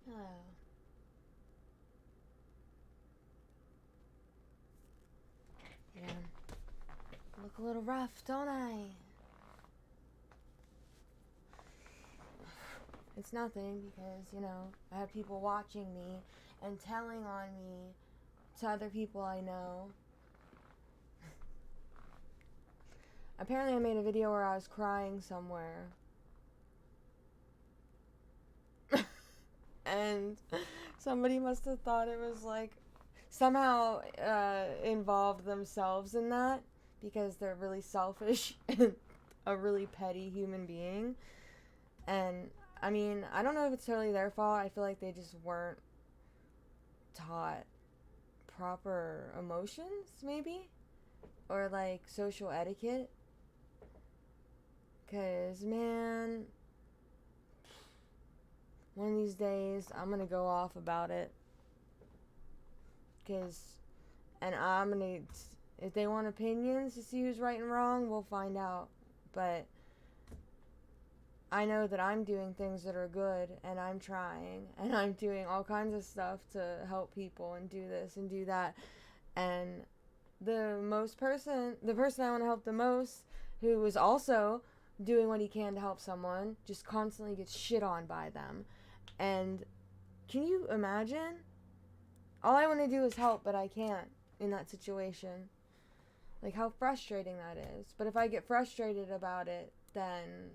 Hello. Yeah. Look a little rough, don't I? It's nothing because, I have people watching me and telling on me to other people I know. Apparently I made a video where I was crying somewhere. And somebody must have thought it was like somehow involved themselves in that because they're really selfish and a really petty human being. And I mean, I don't know if it's totally their fault. I feel like they just weren't taught proper emotions, maybe, or like social etiquette. Because, man, one of these days I'm gonna go off about it. And I'm gonna, if they want opinions to see who's right and wrong, we'll find out. But I know that I'm doing things that are good, and I'm trying, and I'm doing all kinds of stuff to help people and do this and do that. And the person I want to help the most, who is also doing what he can to help someone, just constantly gets shit on by them. And can you imagine? All I want to do is help, but I can't in that situation. Like how frustrating that is. But if I get frustrated about it, then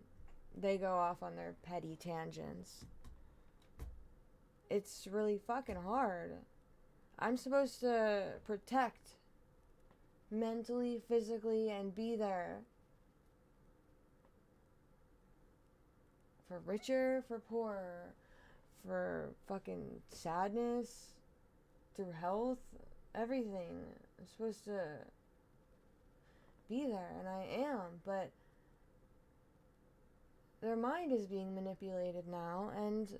they go off on their petty tangents. It's really fucking hard. I'm supposed to protect mentally, physically, and be there for richer, for poorer, for fucking sadness, through health, everything. I'm supposed to be there, and I am, but their mind is being manipulated now, and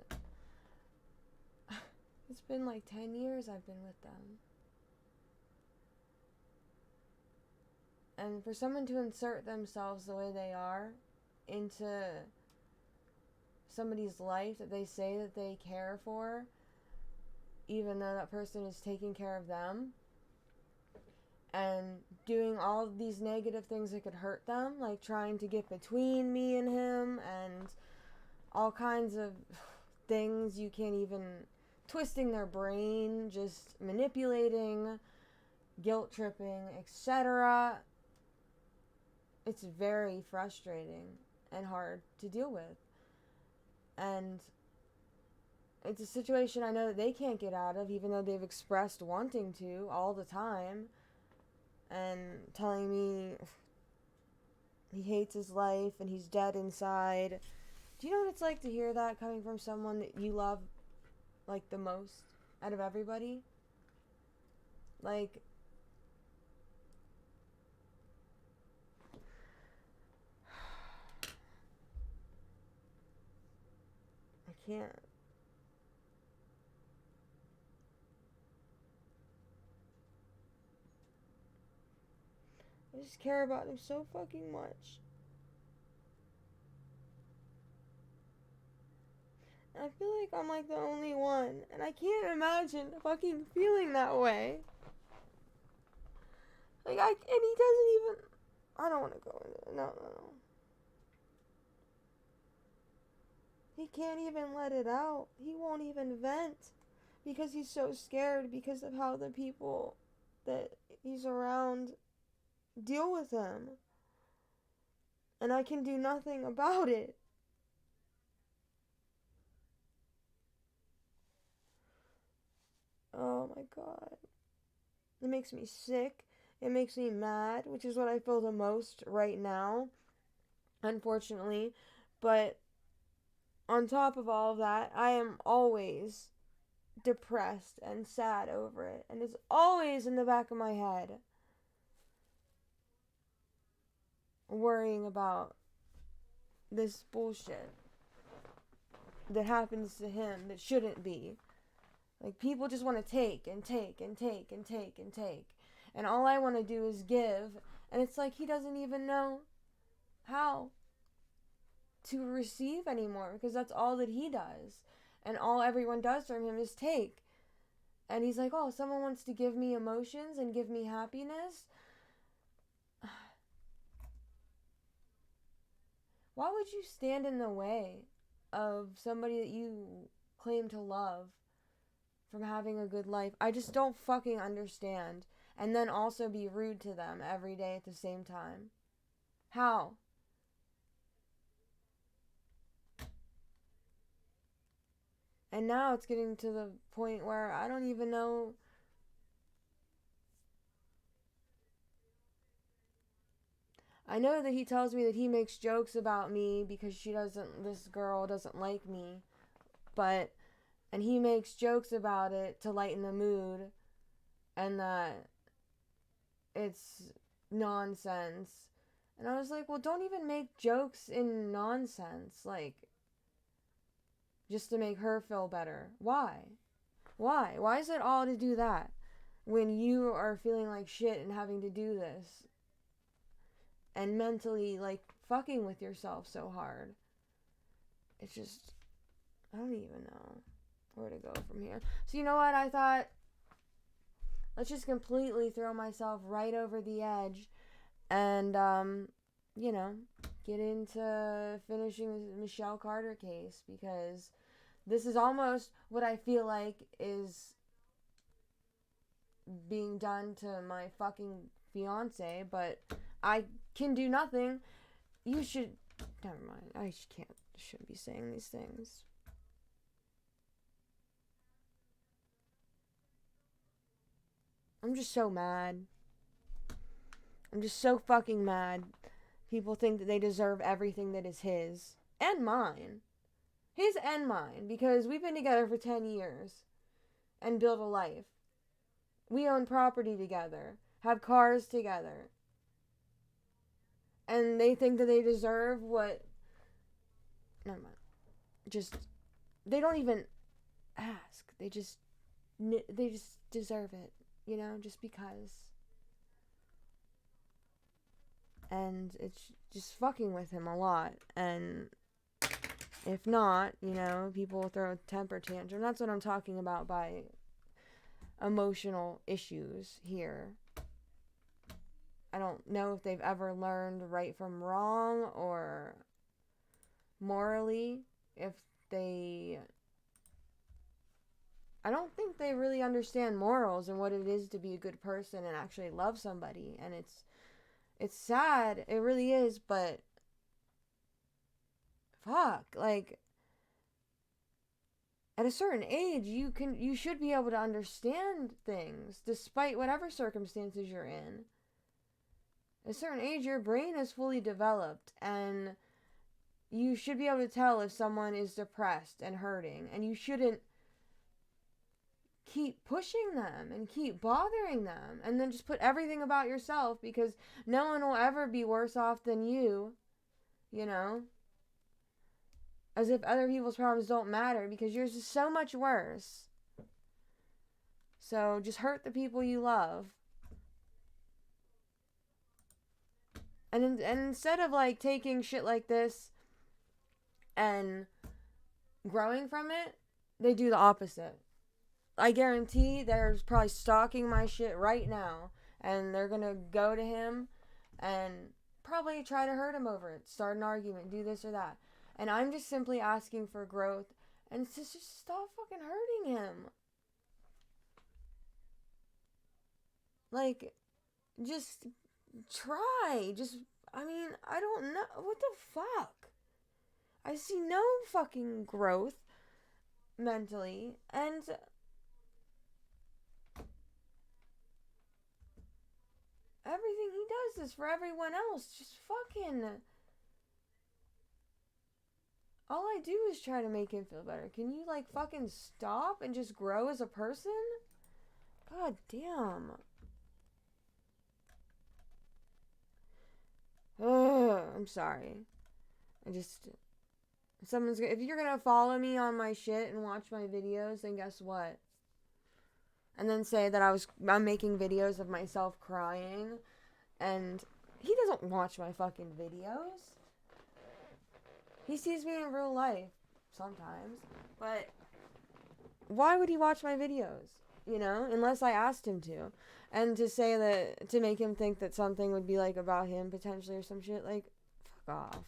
it's been like 10 years I've been with them. And for someone to insert themselves the way they are into somebody's life that they say that they care for, even though that person is taking care of them, and doing all of these negative things that could hurt them, like trying to get between me and him, and all kinds of things you can't even, twisting their brain, just manipulating, guilt tripping, etc. It's very frustrating and hard to deal with. And it's a situation I know that they can't get out of, even though they've expressed wanting to all the time, and telling me he hates his life and he's dead inside. Do you know what it's like to hear that coming from someone that you love, like, the most out of everybody? Like, I can't. I just care about him so fucking much. And I feel like I'm like the only one. And I can't imagine fucking feeling that way. Like, and he doesn't even. I don't want to go into it. No. He can't even let it out. He won't even vent. Because he's so scared because of how the people that he's around deal with him. And I can do nothing about it. Oh my god. It makes me sick. It makes me mad, which is what I feel the most right now, unfortunately. But on top of all of that, I am always depressed and sad over it. And it's always in the back of my head, worrying about this bullshit that happens to him that shouldn't be. Like, people just want to take and take and take and take and take. And all I want to do is give. And it's like he doesn't even know how to receive anymore because that's all that he does. And all everyone does from him is take. And he's like, oh, someone wants to give me emotions and give me happiness. Why would you stand in the way of somebody that you claim to love from having a good life? I just don't fucking understand. And then also be rude to them every day at the same time. How? And now it's getting to the point where I don't even know. I know that he tells me that he makes jokes about me because this girl doesn't like me. And he makes jokes about it to lighten the mood. And that it's nonsense. And I was like, well, don't even make jokes in nonsense. Like, just to make her feel better. Why? Why is it all to do that when you are feeling like shit and having to do this? And mentally, like, fucking with yourself so hard. It's just, I don't even know where to go from here. So you know what? I thought, let's just completely throw myself right over the edge and, get into finishing the Michelle Carter case, because this is almost what I feel like is being done to my fucking fiance, but I can do nothing. You should... Never mind. I shouldn't be saying these things. I'm just so mad. I'm just so fucking mad. People think that they deserve everything that is his. And mine. His and mine. Because we've been together for 10 years. And built a life. We own property together. Have cars together. And they think that they deserve what... Never mind. They don't even ask. They just deserve it. You know? Just because. And it's just fucking with him a lot. And if not, people will throw a temper tantrum. That's what I'm talking about by emotional issues here. I don't know if they've ever learned right from wrong, or morally, I don't think they really understand morals and what it is to be a good person and actually love somebody. And it's sad, it really is, but fuck, like, at a certain age, you should be able to understand things despite whatever circumstances you're in. At a certain age, your brain is fully developed, and you should be able to tell if someone is depressed and hurting, and you shouldn't keep pushing them and keep bothering them, and then just put everything about yourself, because no one will ever be worse off than you, as if other people's problems don't matter, because yours is so much worse. So just hurt the people you love. And instead of, like, taking shit like this and growing from it, they do the opposite. I guarantee they're probably stalking my shit right now, and they're gonna go to him and probably try to hurt him over it, start an argument, do this or that. And I'm just simply asking for growth, and just stop fucking hurting him. Like, just try. I don't know. What the fuck? I see no fucking growth mentally, and everything he does is for everyone else. Just fucking... All I do is try to make him feel better. Can you, like, fucking stop and just grow as a person? God damn. Ugh, I'm sorry. If you're gonna follow me on my shit and watch my videos, then guess what? And then say that I'm making videos of myself crying, and he doesn't watch my fucking videos. He sees me in real life. sometimes. But why would he watch my videos? You know, unless I asked him to. And to say that, to make him think that something would be like about him potentially or some shit, like, fuck off.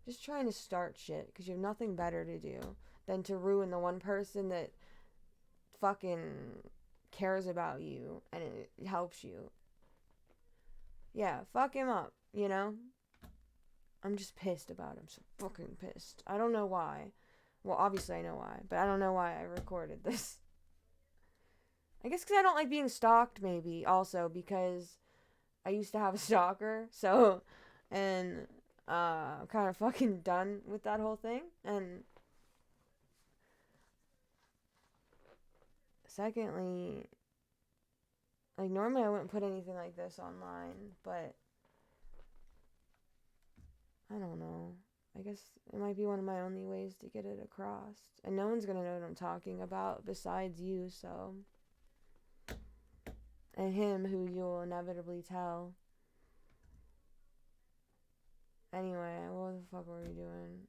Just trying to start shit because you have nothing better to do than to ruin the one person that fucking cares about you and it helps you. Yeah, fuck him up, you know? I'm just pissed about him. So fucking pissed. I don't know why. Well, obviously I know why, but I don't know why I recorded this. I guess because I don't like being stalked, maybe. Also, because I used to have a stalker, so... And, I'm kind of fucking done with that whole thing. And... Secondly... Like, normally I wouldn't put anything like this online, but... I don't know. I guess it might be one of my only ways to get it across. And no one's gonna know what I'm talking about besides you, so... And him, who you'll inevitably tell. Anyway, what the fuck were we doing?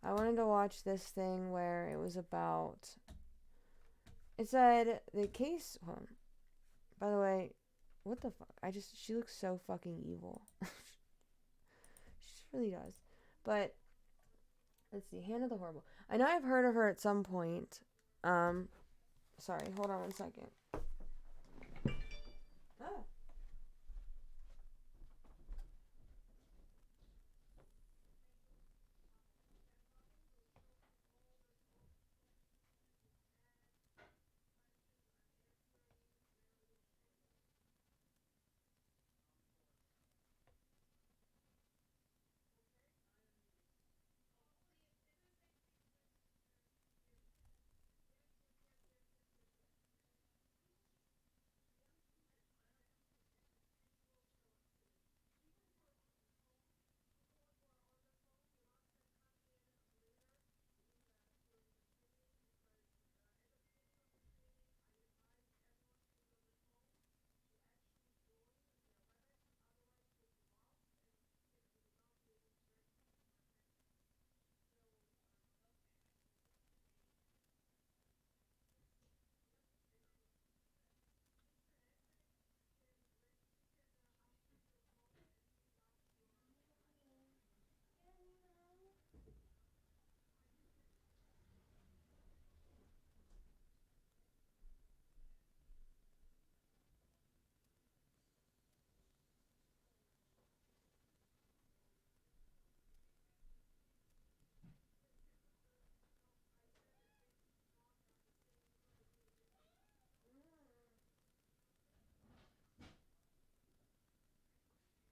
I wanted to watch this thing where it was about... It said, the case... Hold on. By the way, what the fuck? She looks so fucking evil. She just really does. But... Let's see, Hannah the Horrible. I know I've heard of her at some point. Sorry, hold on one second. Ah.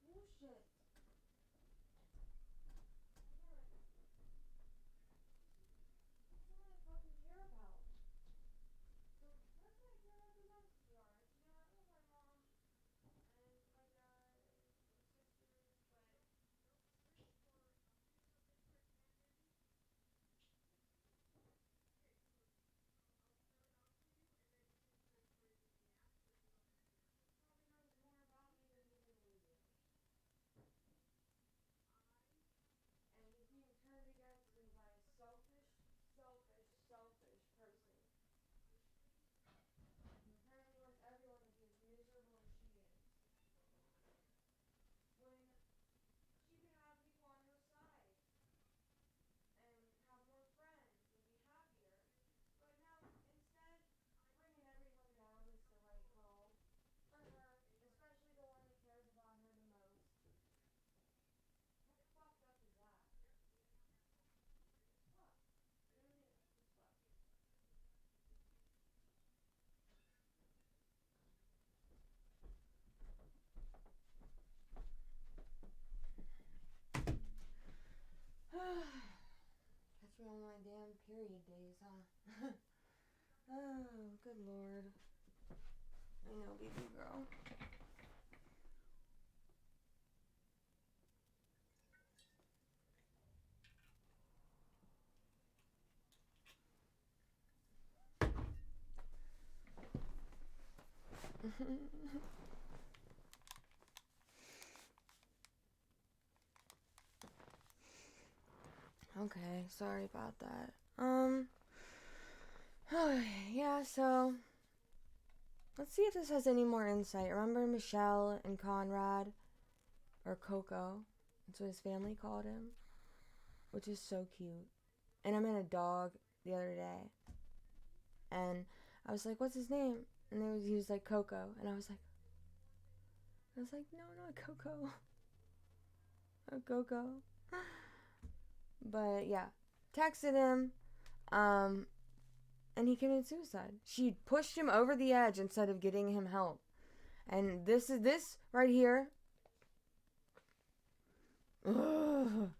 Bullshit. That's all I fucking care about. So that's what I care about the most, to be honest. You know, I love my mom and my dad and my sisters, but probably knows more about me than even we do. And he's being turned against me by a selfish, selfish, selfish person. And apparently wants everyone to be as miserable as she is. When she could have people on her side and have more friends and be happier. But no, instead, bringing everyone down is the right call for her, especially the one that cares about her the most. How fucked up is that? What? What do you mean? It's fucked. That's one of my damn period days, huh? Oh, good lord. I know, baby girl. Okay, sorry about that. Yeah, so let's see if this has any more insight. Remember Michelle and Conrad, or Coco? That's what his family called him, which is so cute. And I met a dog the other day, and I was like, "What's his name?" And he was like, "Coco," and I was like, "No, not Coco, not Coco." But yeah, texted him, and he committed suicide. She pushed him over the edge instead of getting him help. And this right here. Ugh.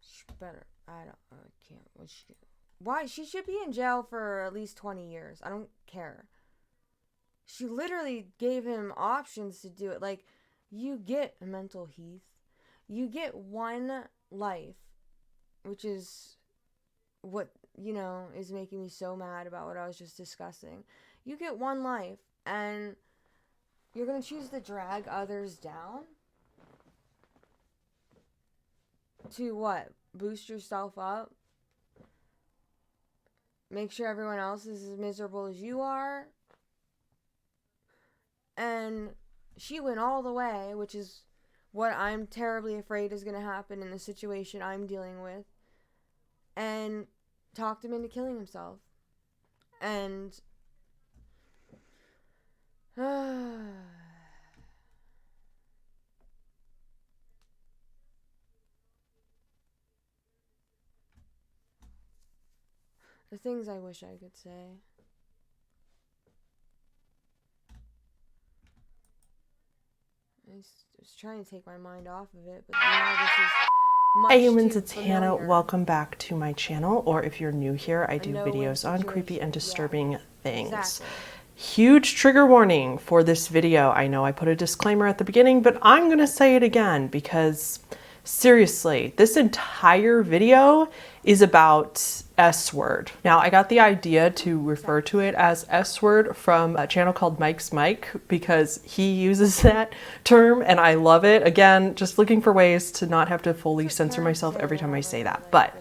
She better. I can't. What she do? Why? She should be in jail for at least 20 years. I don't care. She literally gave him options to do it. Like, you get a mental heath. You get one life, which is what, is making me so mad about what I was just discussing. You get one life, and you're going to choose to drag others down? To what? Boost yourself up? Make sure everyone else is as miserable as you are? And she went all the way, which is what I'm terribly afraid is going to happen in the situation I'm dealing with, and talked him into killing himself. And the things I wish I could say. I was trying to take my mind off of it, but now this is much Hey humans, too it's familiar. Hannah. Welcome back to my channel, or if you're new here, I do videos on creepy and disturbing things. Exactly. Huge trigger warning for this video. I know I put a disclaimer at the beginning, but I'm gonna say it again because seriously, this entire video is about S-word. Now, I got the idea to refer to it as S-word from a channel called Mike's Mike because he uses that term and I love it. Again, just looking for ways to not have to fully censor myself every time I say that. But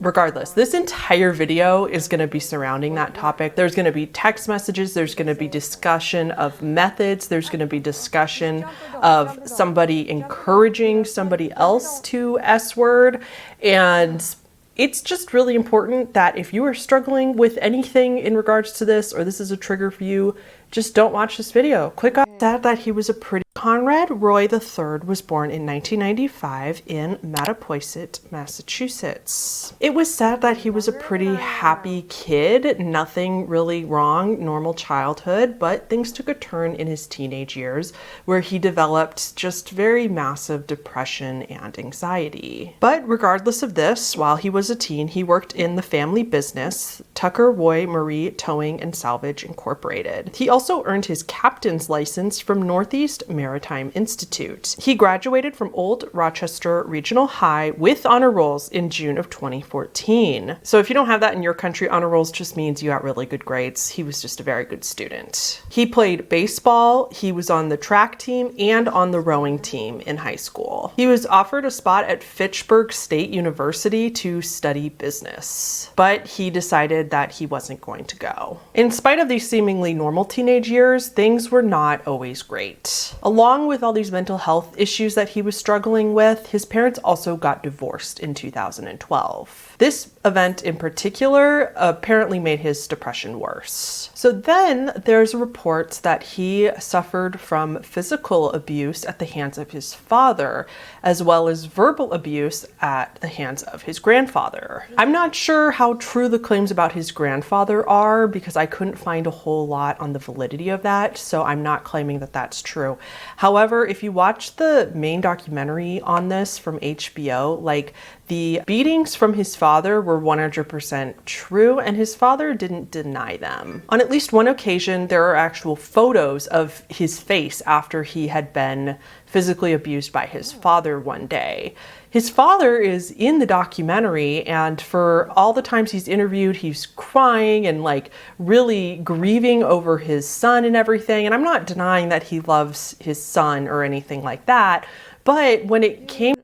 regardless, this entire video is going to be surrounding that topic. There's going to be text messages, there's going to be discussion of methods, there's going to be discussion of somebody encouraging somebody else to S-word, and it's just really important that if you are struggling with anything in regards to this, or this is a trigger for you, just don't watch this video. Click on that he was a pretty... Conrad Roy III was born in 1995 in Mattapoisett, Massachusetts. It was said that he was a pretty happy kid, nothing really wrong, normal childhood, but things took a turn in his teenage years where he developed just very massive depression and anxiety. But regardless of this, while he was a teen, he worked in the family business, Tucker Roy Marie Towing and Salvage Incorporated. He also earned his captain's license from Northeast Maritime Institute. He graduated from Old Rochester Regional High with honor rolls in June of 2014. So if you don't have that in your country, honor rolls just means you got really good grades. He was just a very good student. He played baseball, he was on the track team, and on the rowing team in high school. He was offered a spot at Fitchburg State University to study business, but he decided that he wasn't going to go. In spite of these seemingly normal teenage years, things were not always great. Along with all these mental health issues that he was struggling with, his parents also got divorced in 2012. This event in particular apparently made his depression worse. So then there's reports that he suffered from physical abuse at the hands of his father, as well as verbal abuse at the hands of his grandfather. I'm not sure how true the claims about his grandfather are because I couldn't find a whole lot on the validity of that, so I'm not claiming that that's true. However, if you watch the main documentary on this from HBO, like, the beatings from his father were 100% true, and his father didn't deny them. On at least one occasion, there are actual photos of his face after he had been physically abused by his father one day. His father is in the documentary, and for all the times he's interviewed, he's crying and like really grieving over his son and everything. And I'm not denying that he loves his son or anything like that, but when it came...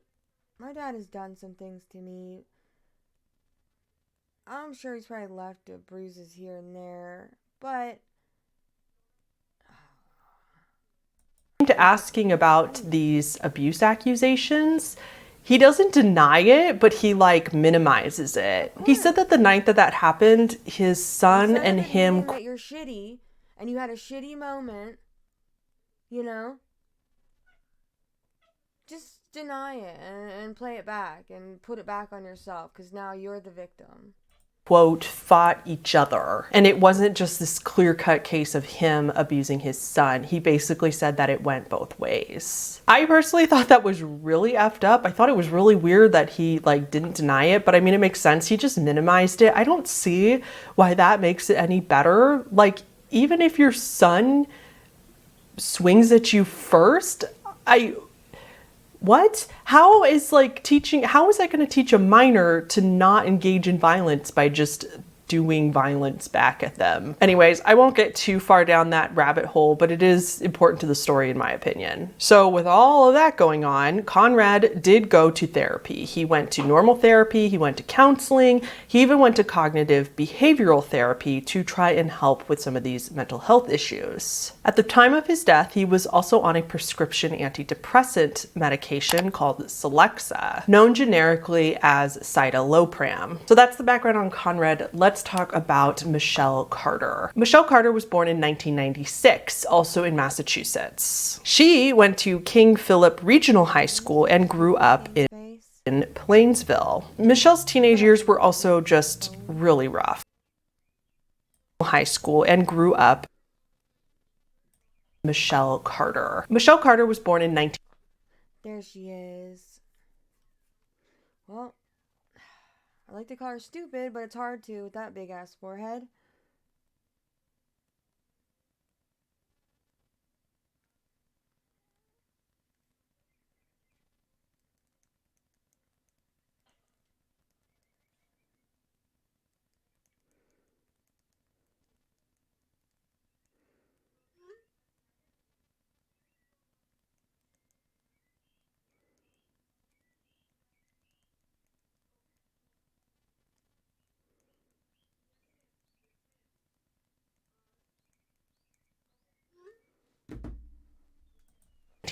My my dad has done some things to me. I'm sure he's probably left bruises here and there, but to asking about these abuse accusations, he doesn't deny it, but he like minimizes it. He said that the night that that happened, his son and him. That you're shitty and you had a shitty moment, you know, just deny it and play it back and put it back on yourself, because now you're the victim. Quote, fought each other. And it wasn't just this clear-cut case of him abusing his son. He basically said that it went both ways. I personally thought that was really effed up. I thought it was really weird that he like didn't deny it, but I mean, it makes sense. He just minimized it. I don't see why that makes it any better. Like, even if your son swings at you first, what? How is that going to teach a minor to not engage in violence by just doing violence back at them? Anyways, I won't get too far down that rabbit hole, but it is important to the story in my opinion. So with all of that going on, Conrad did go to therapy. He went to normal therapy, he went to counseling, he even went to cognitive behavioral therapy to try and help with some of these mental health issues. At the time of his death, he was also on a prescription antidepressant medication called Celexa, known generically as citalopram. So that's the background on Conrad. Let's talk about Michelle Carter. Michelle Carter was born in 1996, also in Massachusetts. She went to King Philip Regional High School and grew up in Plainsville. Michelle's teenage years were also just really rough. High school and grew up. Michelle Carter. Michelle Carter was born in 19. There she is. Well, I like to call her stupid, but it's hard to with that big ass forehead.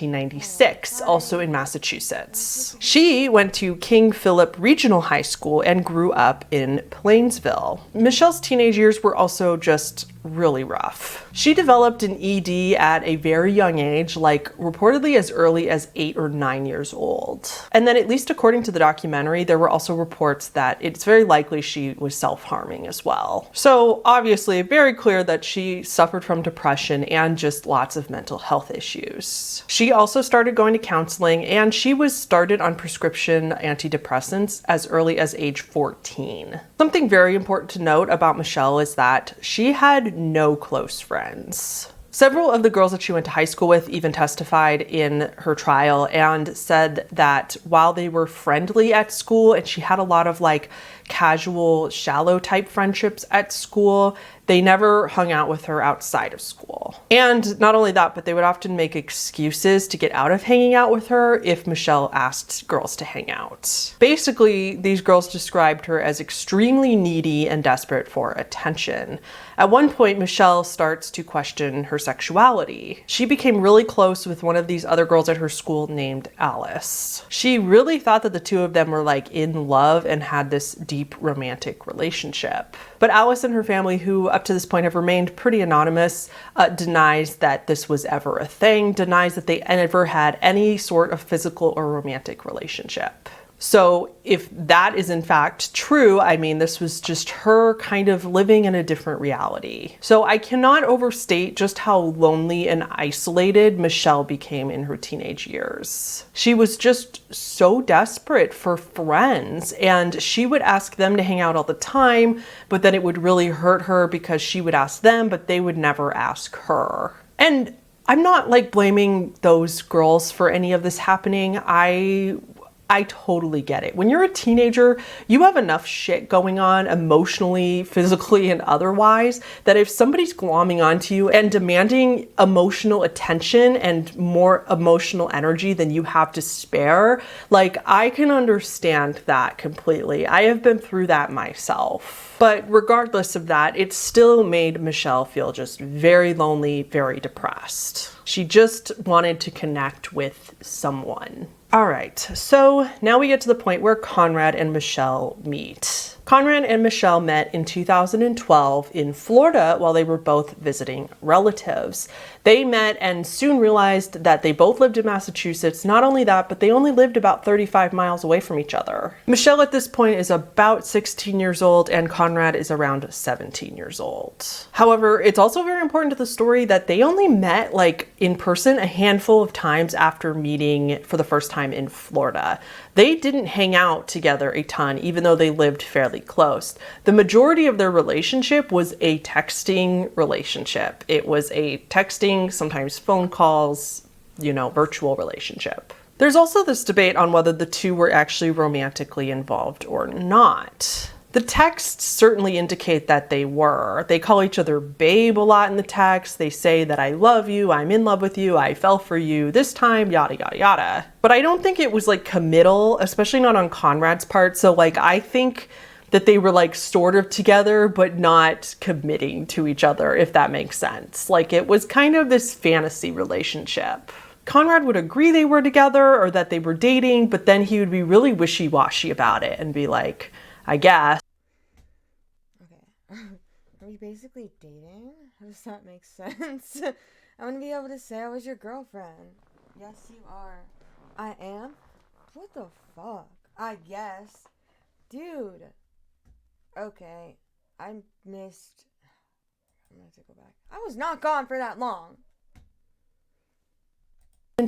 1996, also in Massachusetts. She went to King Philip Regional High School and grew up in Plainsville. Michelle's teenage years were also just really rough. She developed an ED at a very young age, like reportedly as early as 8 or 9 years old. And then, at least according to the documentary, there were also reports that it's very likely she was self-harming as well. So obviously very clear that she suffered from depression and just lots of mental health issues. She also started going to counseling, and she was started on prescription antidepressants as early as age 14. Something very important to note about Michelle is that she had no close friends. Several of the girls that she went to high school with even testified in her trial and said that while they were friendly at school and she had a lot of like casual, shallow type friendships at school, they never hung out with her outside of school. And not only that, but they would often make excuses to get out of hanging out with her if Michelle asked girls to hang out. Basically, these girls described her as extremely needy and desperate for attention. At one point, Michelle starts to question her sexuality. She became really close with one of these other girls at her school named Alice. She really thought that the two of them were like in love and had this deep romantic relationship. But Alice and her family, who up to this point have remained pretty anonymous, denies that this was ever a thing, denies that they ever had any sort of physical or romantic relationship. So if that is in fact true, I mean, this was just her kind of living in a different reality. So I cannot overstate just how lonely and isolated Michelle became in her teenage years. She was just so desperate for friends, and she would ask them to hang out all the time, but then it would really hurt her because she would ask them, but they would never ask her. And I'm not like blaming those girls for any of this happening. I totally get it. When you're a teenager, you have enough shit going on emotionally, physically, and otherwise that if somebody's glomming onto you and demanding emotional attention and more emotional energy than you have to spare, like, I can understand that completely. I have been through that myself. But regardless of that, it still made Michelle feel just very lonely, very depressed. She just wanted to connect with someone. All right, so now we get to the point where Conrad and Michelle meet. Conrad and Michelle met in 2012 in Florida while they were both visiting relatives. They met and soon realized that they both lived in Massachusetts. Not only that, but they only lived about 35 miles away from each other. Michelle at this point is about 16 years old and Conrad is around 17 years old. However, it's also very important to the story that they only met like in person a handful of times after meeting for the first time in Florida. They didn't hang out together a ton, even though they lived fairly close. The majority of their relationship was a texting relationship. It was a texting, sometimes phone calls, virtual relationship. There's also this debate on whether the two were actually romantically involved or not. The texts certainly indicate that they were. They call each other babe a lot in the text. They say that I love you, I'm in love with you, I fell for you this time, yada, yada, yada. But I don't think it was like committal, especially not on Conrad's part. So like, I think that they were like sort of together, but not committing to each other, if that makes sense. Like it was kind of this fantasy relationship. Conrad would agree they were together or that they were dating, but then he would be really wishy-washy about it and be like, I guess. Okay. Are we basically dating? How does that make sense? I want to be able to say I was your girlfriend. Yes, you are. I am? What the fuck? I guess. Dude. Okay. I missed. I'm gonna have to go back. I was not gone for that long.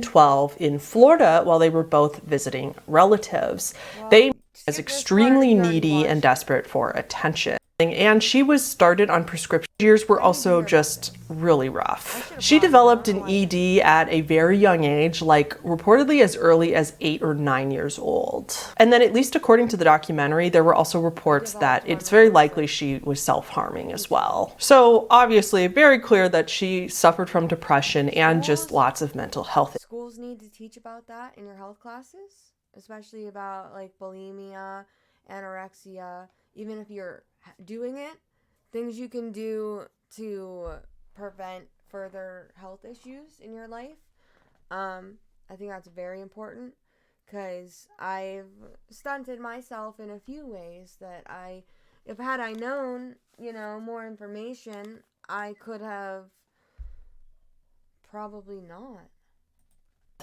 12 in Florida while they were both visiting relatives. They as extremely needy and desperate for attention. And she was started on prescription. Years were also just really rough. She developed an ED at a very young age, like reportedly as early as 8 or 9 years old. And then, at least according to the documentary, there were also reports that it's very likely she was self-harming as well. So obviously very clear that she suffered from depression and just lots of mental health. Schools need to teach about that in your health classes, especially about like bulimia, anorexia, even if you're doing it, things you can do to prevent further health issues in your life. I think that's very important because I've stunted myself in a few ways that if had I known, more information, I could have probably not.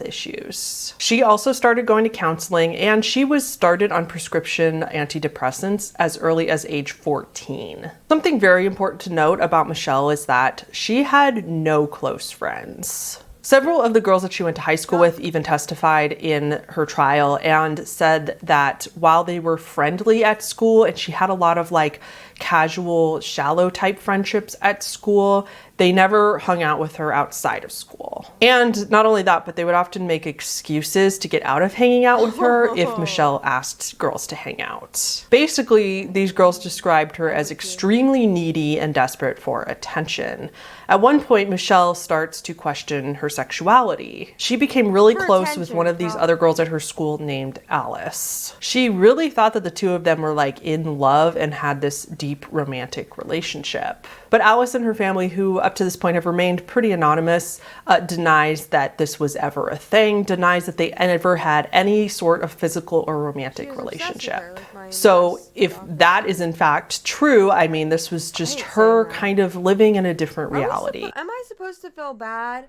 Issues. She also started going to counseling and she was started on prescription antidepressants as early as age 14. Something very important to note about Michelle is that she had no close friends. Several of the girls that she went to high school with even testified in her trial and said that while they were friendly at school and she had a lot of like casual, shallow type friendships at school, they never hung out with her outside of school. And not only that, but they would often make excuses to get out of hanging out with her if Michelle asked girls to hang out. Basically, these girls described her as extremely needy and desperate for attention. At one point, Michelle starts to question her sexuality. She became really close with one of these other girls at her school named Alice. She really thought that the two of them were like in love and had this deep romantic relationship. But Alice and her family, who up to this point have remained pretty anonymous, denies that this was ever a thing, denies that they ever had any sort of physical or romantic relationship. So if that is in fact true, I mean, this was just her kind of living in a different reality. Am I supposed to feel bad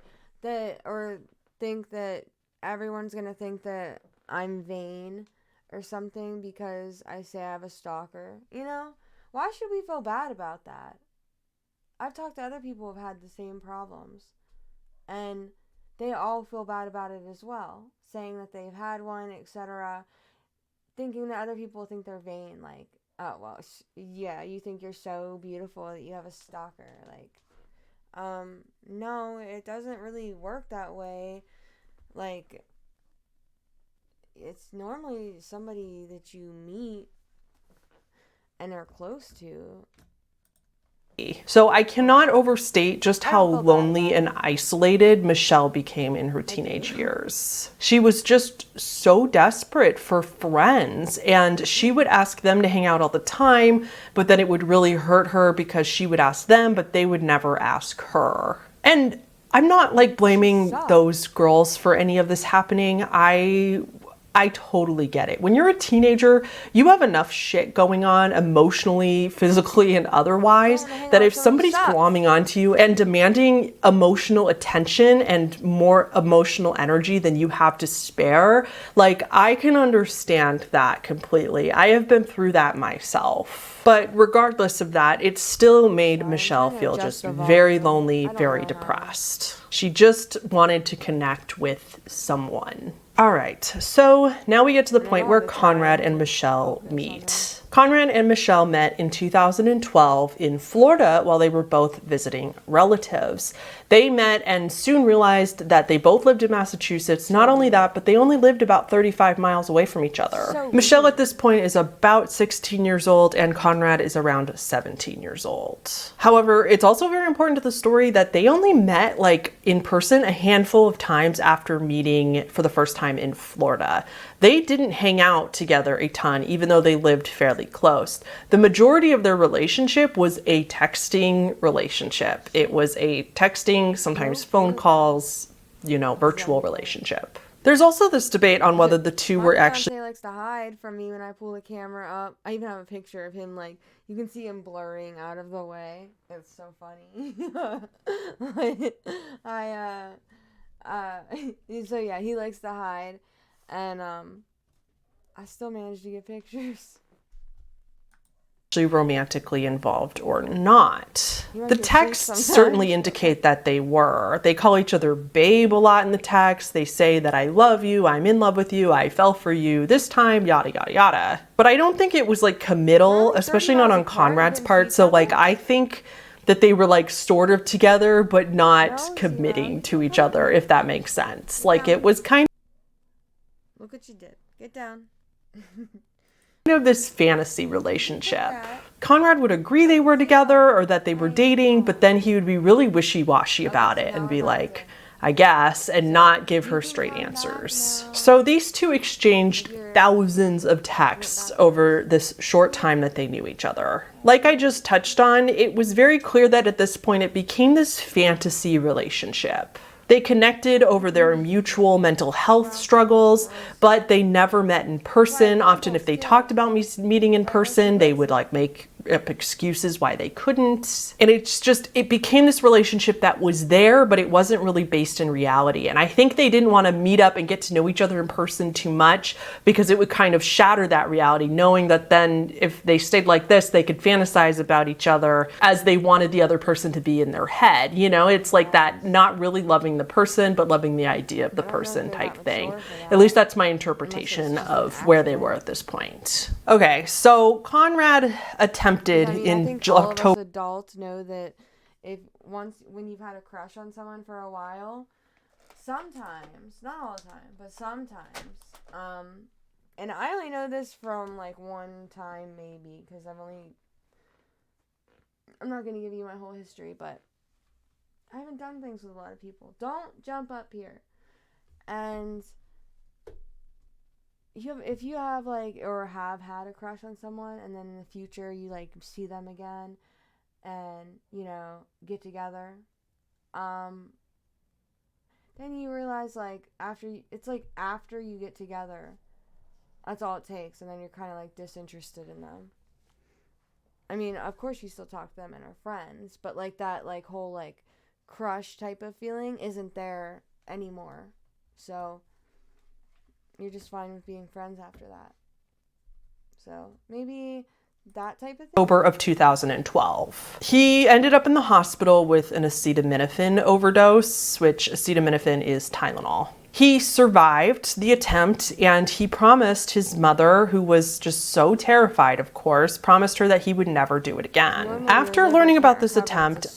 or think that everyone's gonna think that I'm vain or something because I say I have a stalker? Why should we feel bad about that? I've talked to other people who have had the same problems, and they all feel bad about it as well, saying that they've had one, etc., thinking that other people think they're vain, like, oh, well, yeah, you think you're so beautiful that you have a stalker, like, no, it doesn't really work that way. Like, it's normally somebody that you meet and are close to. So I cannot overstate just how lonely and isolated Michelle became in her teenage years. She was just so desperate for friends, and she would ask them to hang out all the time, but then it would really hurt her because she would ask them, but they would never ask her. And I'm not like blaming those girls for any of this happening. I totally get it. When you're a teenager, you have enough shit going on emotionally, physically, and otherwise that if somebody's glomming onto you and demanding emotional attention and more emotional energy than you have to spare, like, I can understand that completely. I have been through that myself. But regardless of that, it still made Michelle feel just very lonely, very depressed. She just wanted to connect with someone. All right, so now we get to the point where Conrad and Michelle meet. Conrad and Michelle met in 2012 in Florida while they were both visiting relatives. They met and soon realized that they both lived in Massachusetts. Not only that, but they only lived about 35 miles away from each other. Michelle at this point is about 16 years old and Conrad is around 17 years old. However, it's also very important to the story that they only met like in person a handful of times after meeting for the first time in Florida. They didn't hang out together a ton, even though they lived fairly close. The majority of their relationship was a texting relationship. It was a texting, sometimes phone calls, you know, virtual relationship. There's also this debate on whether the two were actually... He likes to hide from me when I pull the camera up. I even have a picture of him, like, you can see him blurring out of the way. It's so funny. So yeah, he likes to hide. And, I still managed to get pictures. Romantically involved or not. The texts certainly indicate that they were. They call each other babe a lot in the text. They say that I love you, I'm in love with you, I fell for you this time, yada, yada, yada. But I don't think it was like committal, especially not on Conrad's part. So like, I think that they were like sort of together, but not committing to each other, if that makes sense. Like it was kind Look what you did. Get down. of this fantasy relationship. Conrad would agree they were together or that they were dating, but then he would be really wishy-washy about it and be like, I guess, and not give her straight answers. So these two exchanged thousands of texts over this short time that they knew each other. Like I just touched on, it was very clear that at this point it became this fantasy relationship. They connected over their mutual mental health struggles, but they never met in person. Often if they talked about meeting in person, they would like make up excuses why they couldn't. And it became this relationship that was there, but it wasn't really based in reality. And I think they didn't want to meet up and get to know each other in person too much because it would kind of shatter that reality, knowing that then if they stayed like this, they could fantasize about each other as they wanted the other person to be in their head. You know, it's like that not really loving the person, but loving the idea of the person type thing. At least that's my interpretation of where they were at this point. Okay, so Conrad attempted in October. All of us adults know that when you've had a crush on someone for a while, sometimes, not all the time, but sometimes, and I only know this from like one time maybe, because I'm not going to give you my whole history, but I haven't done things with a lot of people. Don't jump up here. And if you have like, or have had a crush on someone, and then in the future you like see them again and, you know, get together, then you realize like after you get together, that's all it takes, and then you're kind of like disinterested in them. I mean, of course you still talk to them and are friends, but like that like whole like crush type of feeling isn't there anymore. So you're just fine with being friends after that. So maybe that type of thing. October of 2012. He ended up in the hospital with an acetaminophen overdose, which acetaminophen is Tylenol. He survived the attempt, and he promised his mother, who was just so terrified, of course, promised her that he would never do it again. After learning about this attempt,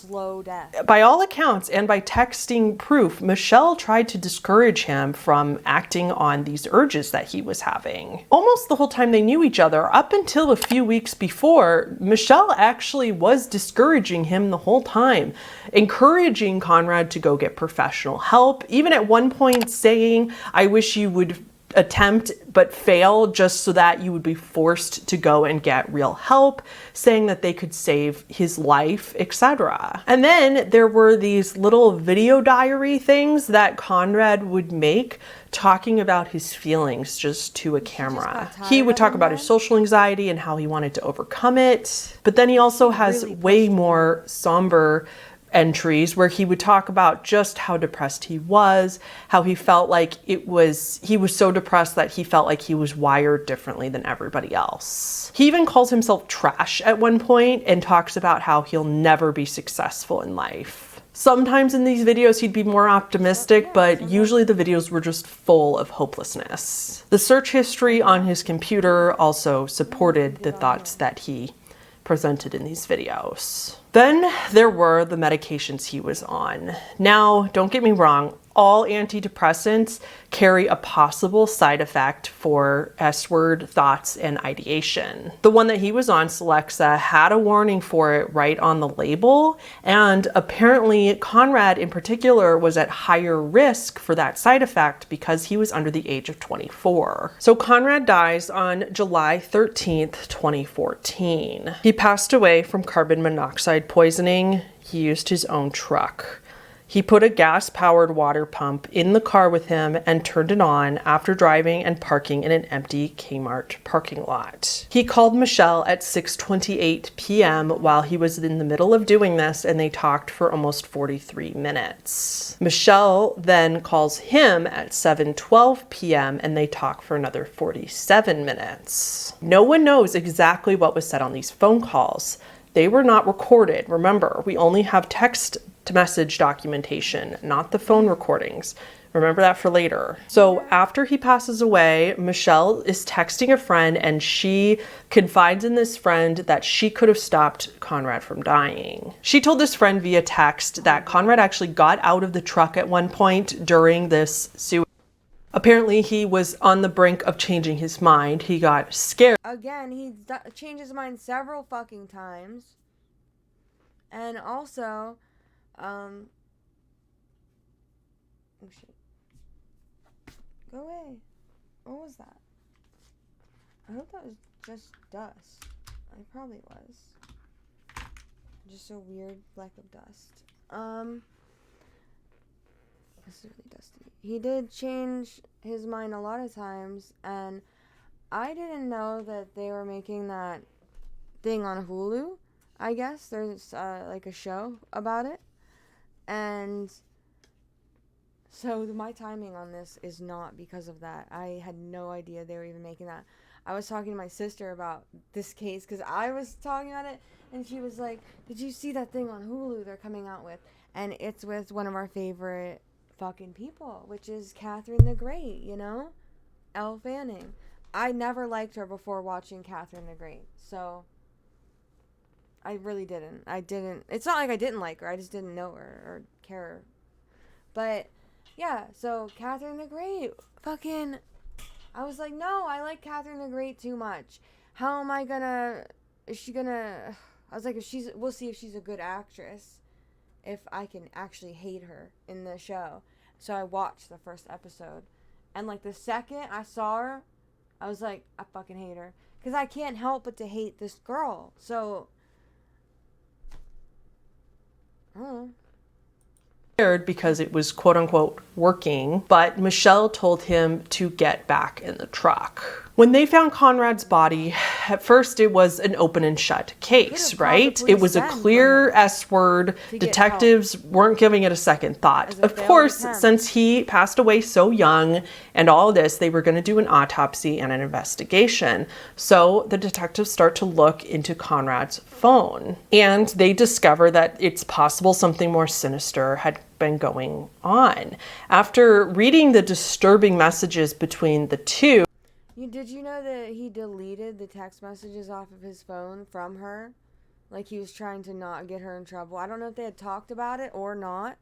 by all accounts and by texting proof, Michelle tried to discourage him from acting on these urges that he was having. Almost the whole time they knew each other, up until a few weeks before, Michelle actually was discouraging him the whole time, encouraging Conrad to go get professional help, even at one point saying, "I wish you would attempt but fail just so that you would be forced to go and get real help," saying that they could save his life, etc. And then there were these little video diary things that Conrad would make talking about his feelings just to a camera. He would talk about his social anxiety and how he wanted to overcome it. But then he also has way more somber entries where he would talk about just how depressed he was, how he felt like he was so depressed that he felt like he was wired differently than everybody else. He even calls himself trash at one point and talks about how he'll never be successful in life. Sometimes in these videos he'd be more optimistic, but usually the videos were just full of hopelessness. The search history on his computer also supported the thoughts that he presented in these videos. Then there were the medications he was on. Now, don't get me wrong, all antidepressants carry a possible side effect for S-word thoughts and ideation. The one that he was on, Celexa, had a warning for it right on the label, and apparently Conrad in particular was at higher risk for that side effect because he was under the age of 24. So Conrad dies on July 13th, 2014. He passed away from carbon monoxide poisoning. He used his own truck. He put a gas-powered water pump in the car with him and turned it on after driving and parking in an empty Kmart parking lot. He called Michelle at 6:28 p.m. while he was in the middle of doing this, and they talked for almost 43 minutes. Michelle then calls him at 7:12 p.m. and they talk for another 47 minutes. No one knows exactly what was said on these phone calls. They were not recorded. Remember, we only have text to message documentation, not the phone recordings. Remember that for later. So after he passes away, Michelle is texting a friend and she confides in this friend that she could have stopped Conrad from dying. She told this friend via text that Conrad actually got out of the truck at one point during this suicide. Apparently he was on the brink of changing his mind. He got scared. Again, he changed his mind several fucking times. And also, oh shit. Go away. What was that? I hope that was just dust. It probably was. Just a weird fleck of dust. This is really dusty. He did change his mind a lot of times, and I didn't know that they were making that thing on Hulu. I guess there's like a show about it, and so my timing on this is not because of that. I had no idea they were even making that. I was talking to my sister about this case because I was talking about it, and she was like, "Did you see that thing on Hulu they're coming out with?" And it's with one of our favorite fucking people, which is Catherine the Great, you know? Elle Fanning. I never liked her before watching Catherine the Great, so I really didn't. It's not like I didn't like her, I just didn't know her or care. But yeah, so Catherine the Great, fucking, I was like, no, I like Catherine the Great too much. How am I gonna, I was like, we'll see if she's a good actress, if I can actually hate her in the show. So I watched the first episode, and like the second I saw her, I was like, I fucking hate her, because I can't help but to hate this girl. So I don't know. Because it was quote unquote working, but Michelle told him to get back in the truck. When they found Conrad's body, at first it was an open and shut case, right? It was a clear S-word. Detectives weren't giving it a second thought. Of course, since he passed away so young and all this, they were going to do an autopsy and an investigation. So the detectives start to look into Conrad's phone, and they discover that it's possible something more sinister had been going on. After reading the disturbing messages between the two, Did you know that he deleted the text messages off of his phone from her? Like he was trying to not get her in trouble. I don't know if they had talked about it or not.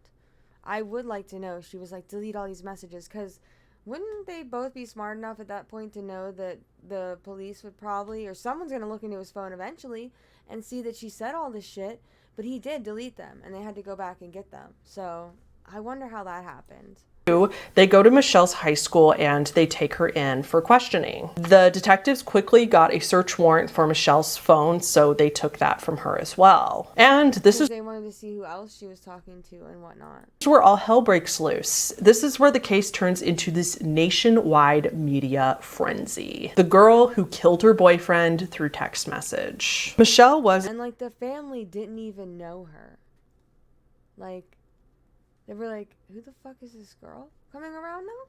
I would like to know. She was like, delete all these messages, because wouldn't they both be smart enough at that point to know that the police would probably, or someone's going to look into his phone eventually and see that she said all this shit, but he did delete them and they had to go back and get them. So I wonder how that happened. They go to Michelle's high school and they take her in for questioning. The detectives quickly got a search warrant for Michelle's phone, so they took that from her as well. And this is they wanted to see who else she was talking to and whatnot. This is where all hell breaks loose. This is where the case turns into this nationwide media frenzy. The girl who killed her boyfriend through text message. Michelle was, and like the family didn't even know her. Like, they were like, who the fuck is this girl coming around now?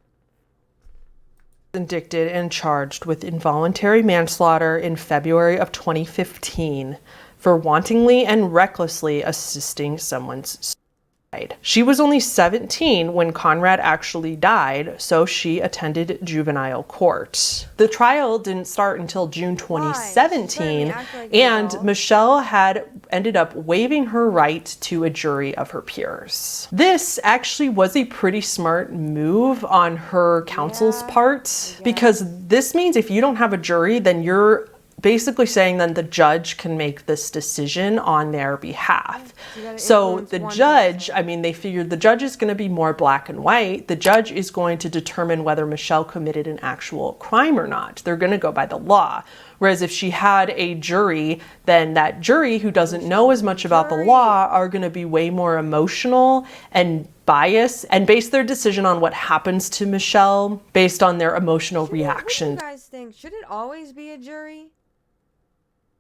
Indicted and charged with involuntary manslaughter in February of 2015 for wantonly and recklessly assisting someone's suicide. She was only 17 when Conrad actually died, so she attended juvenile court. The trial didn't start until June 2017, and Michelle had ended up waiving her right to a jury of her peers. This actually was a pretty smart move on her counsel's part, because this means if you don't have a jury, then you're basically saying then the judge can make this decision on their behalf. So the judge, they figured the judge is going to be more black and white. The judge is going to determine whether Michelle committed an actual crime or not. They're going to go by the law. Whereas if she had a jury, then that jury who doesn't know as much about the law are going to be way more emotional and biased and base their decision on what happens to Michelle based on their emotional reaction. What do you guys think? Should it always be a jury?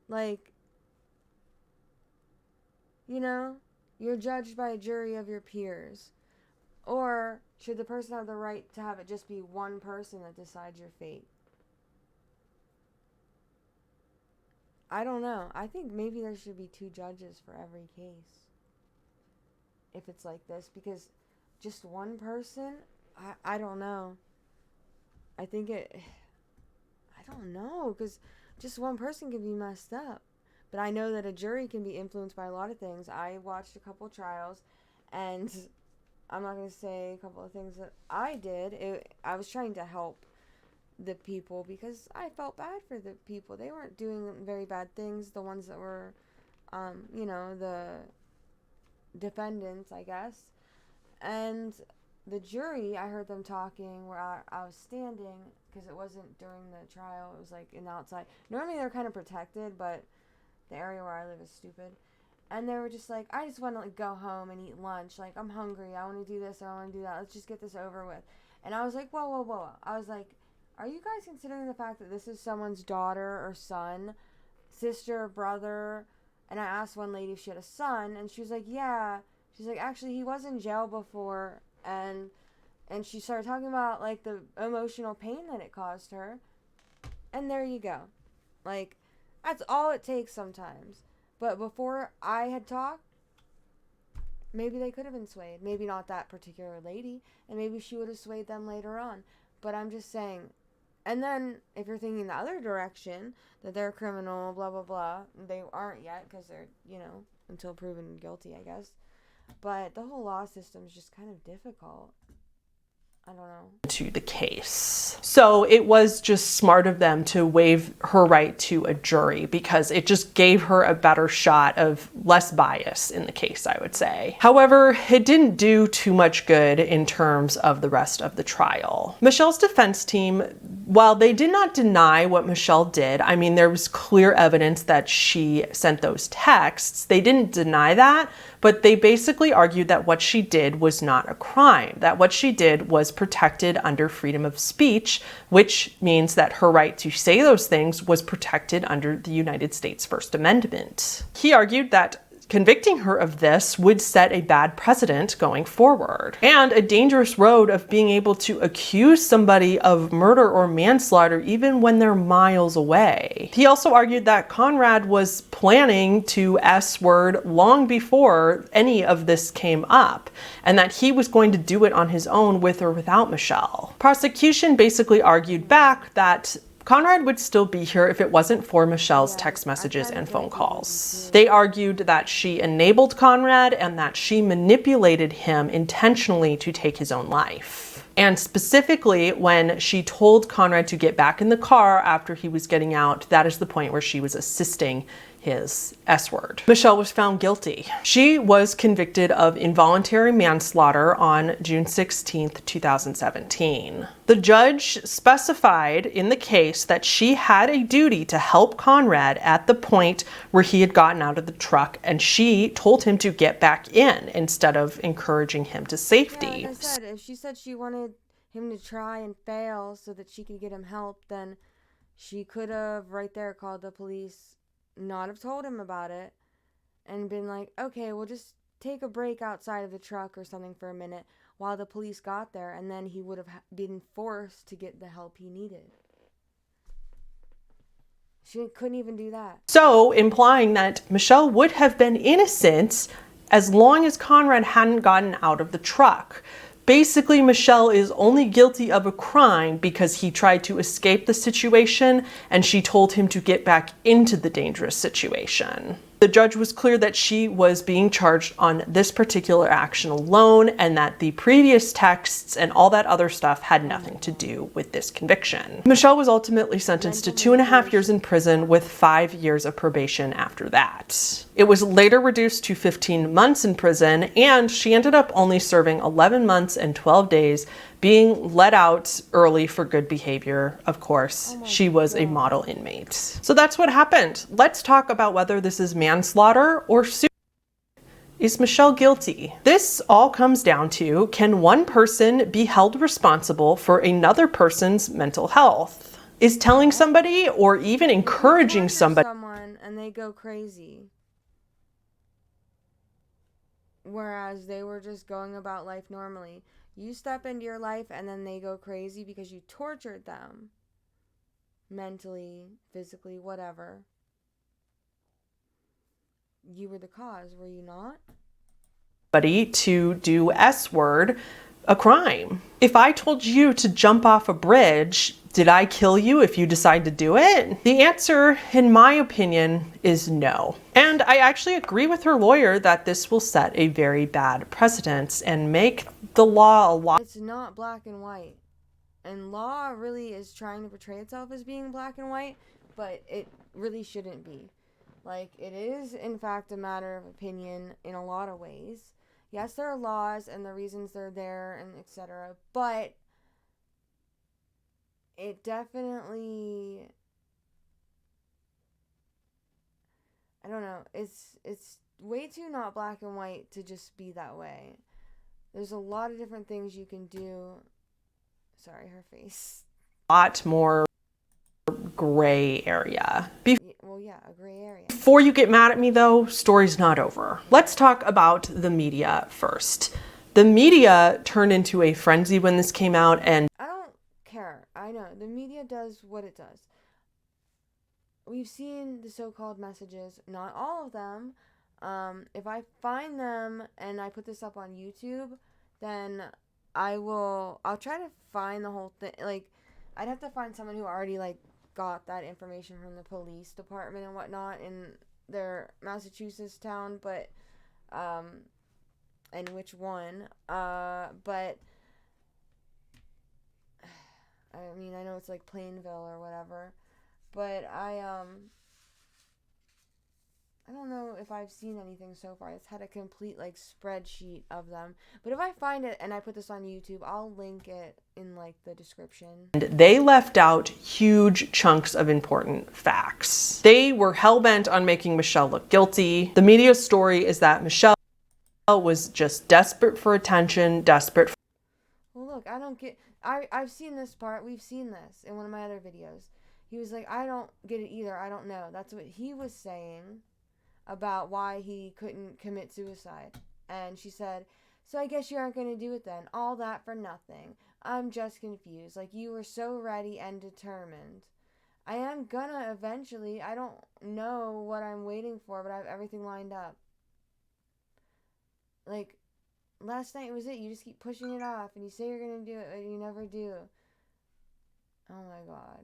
Like, you're judged by a jury of your peers. Or should the person have the right to have it just be one person that decides your fate? I don't know. I think maybe there should be 2 judges for every case. If it's like this. Because just one person? I don't know. I don't know. Because just one person can be messed up. But I know that a jury can be influenced by a lot of things. I watched a couple trials, and I'm not going to say a couple of things that I did. I was trying to help the people because I felt bad for the people. They weren't doing very bad things, the ones that were, the defendants, I guess. And the jury, I heard them talking where I was standing, because it wasn't during the trial, it was like in the outside. Normally they're kind of protected, but the area where I live is stupid. And they were just like, I just want to go home and eat lunch. Like, I'm hungry. I want to do this or I want to do that. Let's just get this over with. And I was like, whoa. I was like, are you guys considering the fact that this is someone's daughter or son, sister or brother? And I asked one lady if she had a son, and she was like, yeah. She's like, actually, he was in jail before, and she started talking about, like, the emotional pain that it caused her. And there you go. Like, that's all it takes sometimes. But before I had talked, maybe they could have been swayed. Maybe not that particular lady, and maybe she would have swayed them later on. But I'm just saying. And then, if you're thinking the other direction, that they're a criminal, blah, blah, blah, they aren't yet, because they're, until proven guilty, I guess. But the whole law system is just kind of difficult. I don't know. To the case. So it was just smart of them to waive her right to a jury, because it just gave her a better shot of less bias in the case, I would say. However, it didn't do too much good in terms of the rest of the trial. Michelle's defense team, while they did not deny what Michelle did, there was clear evidence that she sent those texts. They didn't deny that, but they basically argued that what she did was not a crime, that what she did was protected under freedom of speech, which means that her right to say those things was protected under the United States First Amendment. He argued that convicting her of this would set a bad precedent going forward, and a dangerous road of being able to accuse somebody of murder or manslaughter even when they're miles away. He also argued that Conrad was planning to S-word long before any of this came up, and that he was going to do it on his own with or without Michelle. Prosecution basically argued back that Conrad would still be here if it wasn't for Michelle's text messages and phone calls. They argued that she enabled Conrad and that she manipulated him intentionally to take his own life. And specifically, when she told Conrad to get back in the car after he was getting out, that is the point where she was assisting his S-word. Michelle was found guilty. She was convicted of involuntary manslaughter on June 16th, 2017. The judge specified in the case that she had a duty to help Conrad at the point where he had gotten out of the truck, and she told him to get back in instead of encouraging him to safety. Yeah, like I said, if she said she wanted him to try and fail so that she could get him help, then she could have right there called the police, not have told him about it, and been like, okay, we'll just take a break outside of the truck or something for a minute while the police got there, and then he would have been forced to get the help he needed. She couldn't even do that. So, implying that Michelle would have been innocent as long as Conrad hadn't gotten out of the truck. Basically, Michelle is only guilty of a crime because he tried to escape the situation and she told him to get back into the dangerous situation. The judge was clear that she was being charged on this particular action alone and that the previous texts and all that other stuff had nothing to do with this conviction. Michelle was ultimately sentenced to 2.5 years in prison with 5 years of probation after that. It was later reduced to 15 months in prison, and she ended up only serving 11 months and 12 days, being let out early for good behavior. Of course, she was a model inmate. So that's what happened. Let's talk about whether this is manslaughter or suicide. Is Michelle guilty? This all comes down to, can one person be held responsible for another person's mental health? Is telling somebody or even encouraging someone and they go crazy, whereas they were just going about life normally. You step into your life and then they go crazy because you tortured them. Mentally, physically, whatever. You were the cause, were you not? To do S-word a crime. If I told you to jump off a bridge, did I kill you if you decide to do it? The answer, in my opinion, is no. And I actually agree with her lawyer that this will set a very bad precedent and make the law a lot. It's not black and white. And law really is trying to portray itself as being black and white, but it really shouldn't be. Like, it is, in fact, a matter of opinion in a lot of ways. Yes, there are laws and the reasons they're there and etc., but it definitely, I don't know, it's way too not black and white to just be that way. There's a lot of different things you can do. Sorry, her face. A lot more gray area. Well, yeah, a gray area. Before you get mad at me though, story's not over. Let's talk about the media first. The media turned into a frenzy when this came out, and I don't care. I know the media does what it does. We've seen the so-called messages, not all of them. If I find them and I put this up on YouTube, then I'll try to find the whole thing. Like, I'd have to find someone who already got that information from the police department and whatnot in their Massachusetts town, but and which one, but I mean, I know it's like Plainville or whatever, but I don't know if I've seen anything so far. It's had a complete spreadsheet of them. But if I find it and I put this on YouTube, I'll link it in the description. And they left out huge chunks of important facts. They were hell-bent on making Michelle look guilty. The media story is that Michelle was just desperate for attention, desperate for... Well, look, I don't get... I've seen this part. We've seen this in one of my other videos. He was like, I don't get it either. I don't know. That's what he was saying. about why he couldn't commit suicide. And she said, "So I guess you aren't going to do it then. All that for nothing. I'm just confused. Like, you were so ready and determined. I am gonna eventually. I don't know what I'm waiting for, but I have everything lined up. Like, last night was it. You just keep pushing it off, and you say you're gonna do it, but you never do." Oh my god.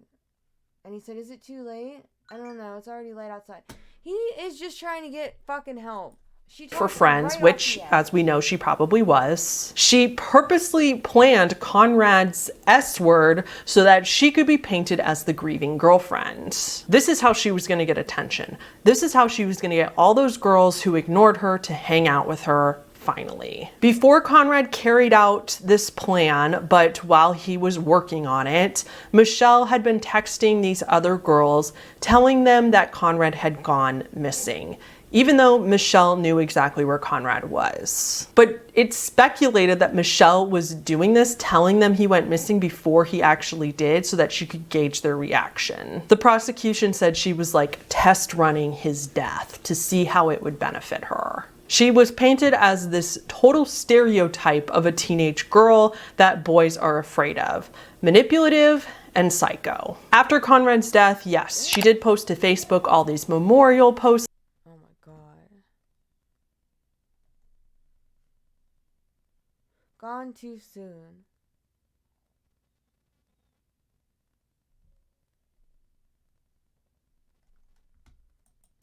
And he said, "Is it too late?" "I don't know. It's already late outside." He is just trying to get fucking help. For friends, which, as we know, she probably was. She purposely planned Conrad's S word so that she could be painted as the grieving girlfriend. This is how she was going to get attention. This is how she was going to get all those girls who ignored her to hang out with her. Finally. Before Conrad carried out this plan, but while he was working on it, Michelle had been texting these other girls, telling them that Conrad had gone missing, even though Michelle knew exactly where Conrad was. But it's speculated that Michelle was doing this, telling them he went missing before he actually did, so that she could gauge their reaction. The prosecution said she was like test running his death to see how it would benefit her. She was painted as this total stereotype of a teenage girl that boys are afraid of. Manipulative and psycho. After Conrad's death, yes, she did post to Facebook all these memorial posts. Oh my god. Gone too soon.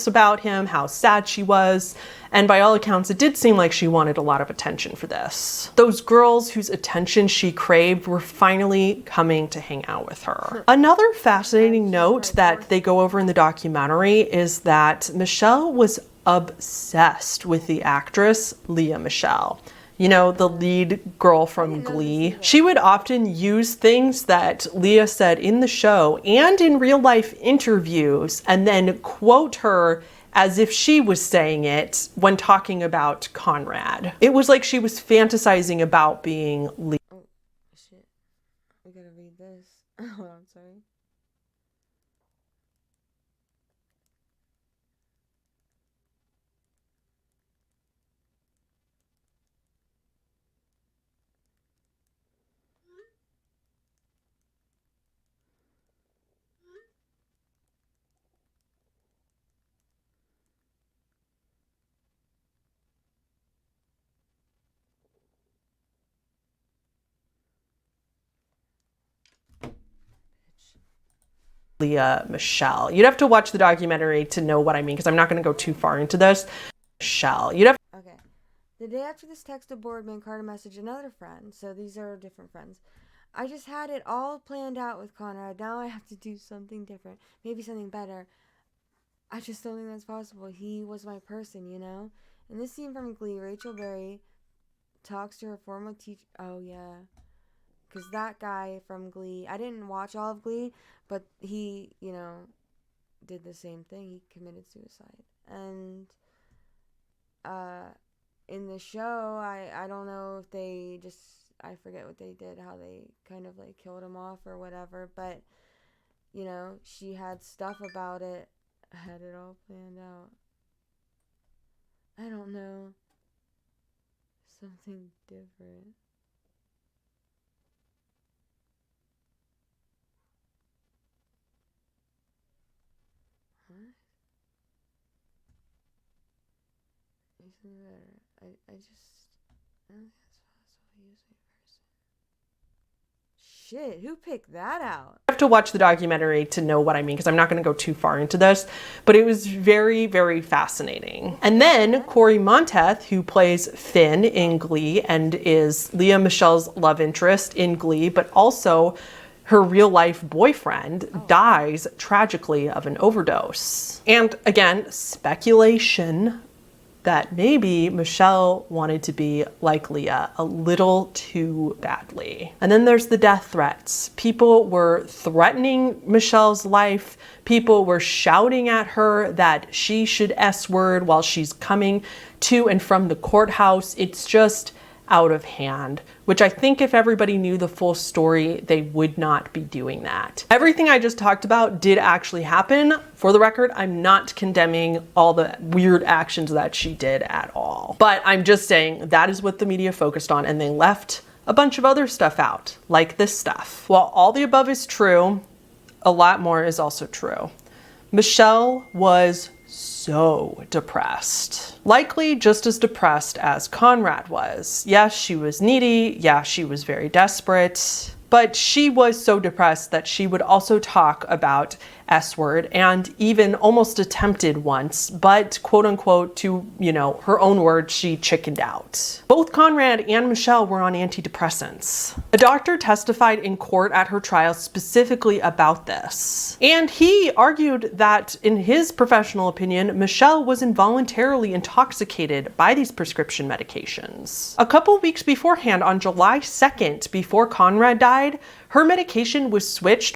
About him, how sad she was, and by all accounts it did seem like she wanted a lot of attention for this. Those girls whose attention she craved were finally coming to hang out with her. Another fascinating note that they go over in the documentary is that Michelle was obsessed with the actress Lea Michele. You know, the lead girl from Glee. She would often use things that Lea said in the show and in real life interviews and then quote her as if she was saying it when talking about Conrad. It was like she was fantasizing about being Lea. Oh, shit. We gotta read this. Oh, I'm sorry. Lea Michele. You'd have to watch the documentary to know what I mean, because I'm not going to go too far into this. Michelle. You'd have. Okay. The day after this text to Boardman, Carter messaged another friend. So these are different friends. "I just had it all planned out with Conrad. Now I have to do something different. Maybe something better. I just don't think that's possible. He was my person, you know?" In this scene from Glee, Rachel Berry talks to her former teacher. Oh, yeah. Because that guy from Glee, I didn't watch all of Glee, but he, you know, did the same thing. He committed suicide. And in the show, I don't know if they just, I forget what they did, how they kind of like killed him off or whatever, but, you know, she had stuff about it, had it all planned out. I don't know. Something different. What? Isn't better? I don't think that's possible. Use my person. Shit, who picked that out? You have to watch the documentary to know what I mean, because I'm not going to go too far into this, but it was very, very fascinating. And then Corey Monteth, who plays Finn in Glee and is Lea Michele's love interest in Glee, but also her real life boyfriend, dies tragically of an overdose. And again, speculation that maybe Michelle wanted to be like Lea a little too badly. And then there's the death threats. People were threatening Michelle's life. People were shouting at her that she should S-word while she's coming to and from the courthouse. It's just out of hand, which I think if everybody knew the full story, they would not be doing that. Everything I just talked about did actually happen. For the record, I'm not condemning all the weird actions that she did at all. But I'm just saying that is what the media focused on, and they left a bunch of other stuff out, like this stuff. While all the above is true, a lot more is also true. Michelle was so depressed. Likely just as depressed as Conrad was. Yes, she was needy. Yeah, she was very desperate. But she was so depressed that she would also talk about S-word and even almost attempted once, but quote unquote, to, her own words, she chickened out. Both Conrad and Michelle were on antidepressants. A doctor testified in court at her trial specifically about this. And he argued that, in his professional opinion, Michelle was involuntarily intoxicated by these prescription medications. A couple weeks beforehand, on July 2nd, before Conrad died, her medication was switched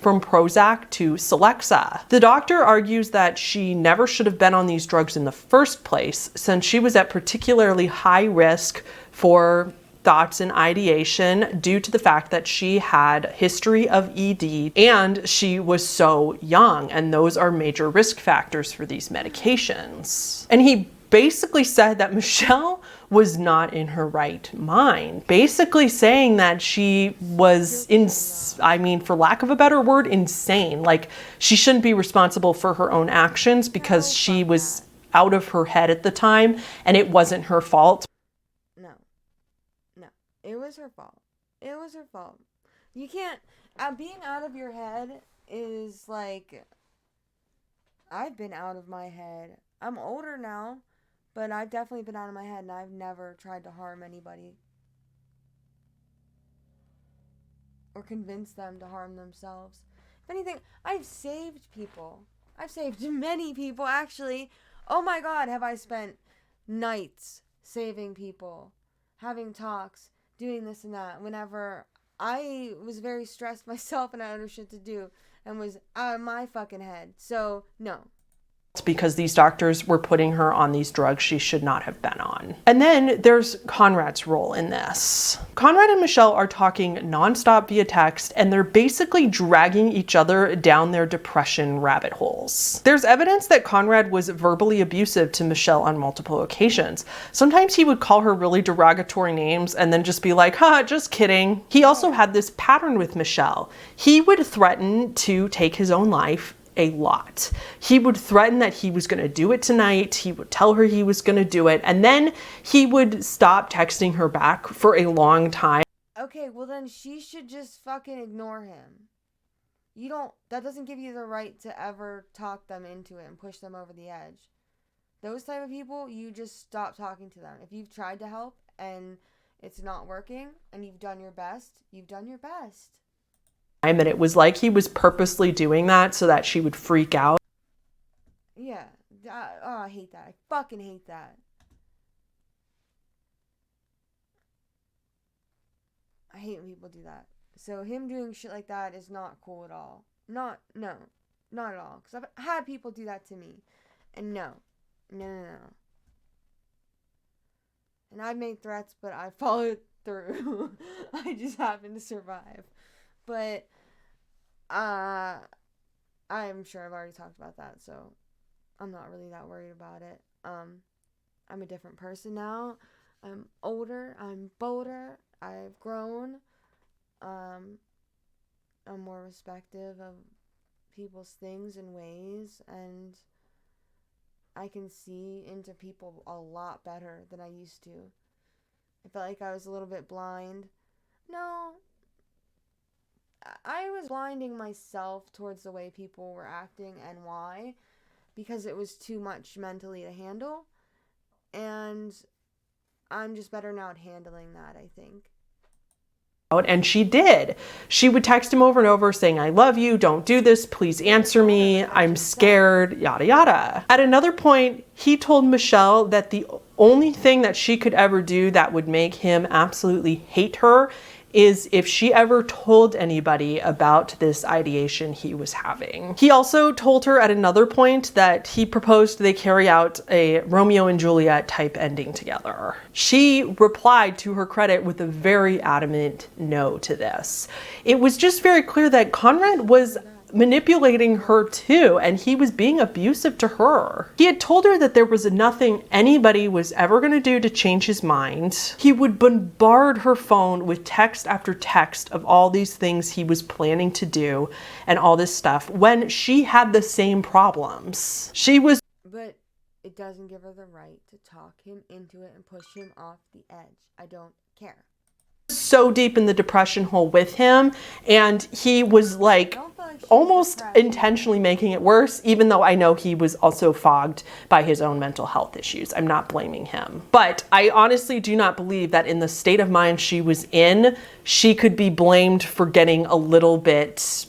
from Prozac to Celexa. The doctor argues that she never should have been on these drugs in the first place, since she was at particularly high risk for thoughts and ideation due to the fact that she had history of ED and she was so young, and those are major risk factors for these medications. And he basically said that Michelle was not in her right mind, basically saying that she was for lack of a better word, insane. Like, she shouldn't be responsible for her own actions because she was out of her head at the time and it wasn't her fault. No, it was her fault. It was her fault. You can't, being out of your head is like, I've been out of my head. I'm older now, but I've definitely been out of my head, and I've never tried to harm anybody or convince them to harm themselves. If anything, I've saved people. I've saved many people, actually. Oh my God, have I spent nights saving people, having talks, doing this and that, whenever I was very stressed myself and I had other shit to do and was out of my fucking head. So, no. Because these doctors were putting her on these drugs she should not have been on. And then there's Conrad's role in this. Conrad and Michelle are talking nonstop via text, and they're basically dragging each other down their depression rabbit holes. There's evidence that Conrad was verbally abusive to Michelle on multiple occasions. Sometimes he would call her really derogatory names and then just be like, just kidding. He also had this pattern with Michelle. He would threaten to take his own life a lot. He would threaten that he was going to do it tonight. He would tell her he was going to do it. And then he would stop texting her back for a long time. Okay, well then she should just fucking ignore him. That doesn't give you the right to ever talk them into it and push them over the edge. Those type of people, you just stop talking to them. If you've tried to help and it's not working and you've done your best, you've done your best. And it was like he was purposely doing that so that she would freak out. Yeah. I hate that. I fucking hate that. I hate when people do that. So him doing shit like that is not cool at all. Not at all. Because I've had people do that to me. And no. And I've made threats, but I followed through. I just happened to survive. But I'm sure I've already talked about that, so I'm not really that worried about it. I'm a different person now. I'm older. I'm bolder. I've grown. I'm more respective of people's things and ways, and I can see into people a lot better than I used to. I felt like I was a little bit blind. No, I was blinding myself towards the way people were acting and why, because it was too much mentally to handle, and I'm just better now at handling that, I think. And she did. She would text him over and over saying, I love you, don't do this, please answer me, I'm scared, yada yada. At another point, he told Michelle that the only thing that she could ever do that would make him absolutely hate her is if she ever told anybody about this ideation he was having. He also told her at another point that he proposed they carry out a Romeo and Juliet type ending together. She replied, to her credit, with a very adamant no to this. It was just very clear that Conrad was manipulating her too, and he was being abusive to her. He had told her that there was nothing anybody was ever going to do to change his mind. He would bombard her phone with text after text of all these things he was planning to do and all this stuff when she had the same problems. She was... But it doesn't give her the right to talk him into it and push him off the edge. I don't care. So deep in the depression hole with him, and he was like almost intentionally making it worse, even though I know he was also fogged by his own mental health issues. I'm not blaming him. But I honestly do not believe that in the state of mind she was in, she could be blamed for getting a little bit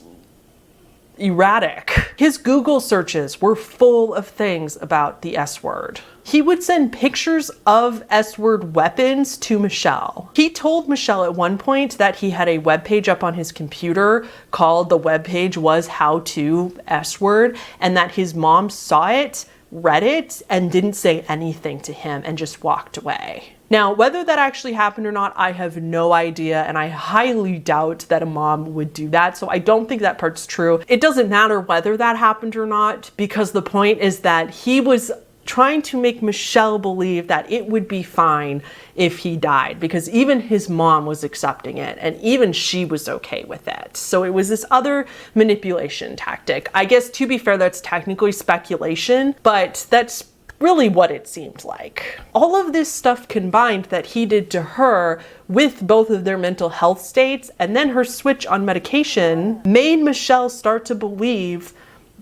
erratic. His Google searches were full of things about the S word. He would send pictures of S-word weapons to Michelle. He told Michelle at one point that he had a webpage up on his computer called The Webpage Was How To S-Word, and that his mom saw it, read it, and didn't say anything to him and just walked away. Now, whether that actually happened or not, I have no idea, and I highly doubt that a mom would do that, so I don't think that part's true. It doesn't matter whether that happened or not, because the point is that he was trying to make Michelle believe that it would be fine if he died, because even his mom was accepting it, and even she was okay with it. So it was this other manipulation tactic. I guess, to be fair, that's technically speculation, but that's really what it seemed like. All of this stuff combined that he did to her with both of their mental health states and then her switch on medication made Michelle start to believe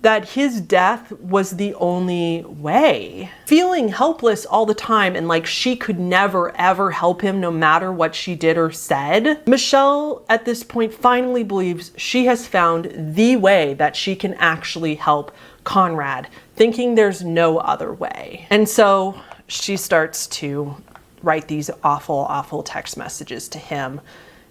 that his death was the only way. Feeling helpless all the time and like she could never ever help him no matter what she did or said, Michelle at this point finally believes she has found the way that she can actually help Conrad, thinking there's no other way. And so she starts to write these awful, awful text messages to him,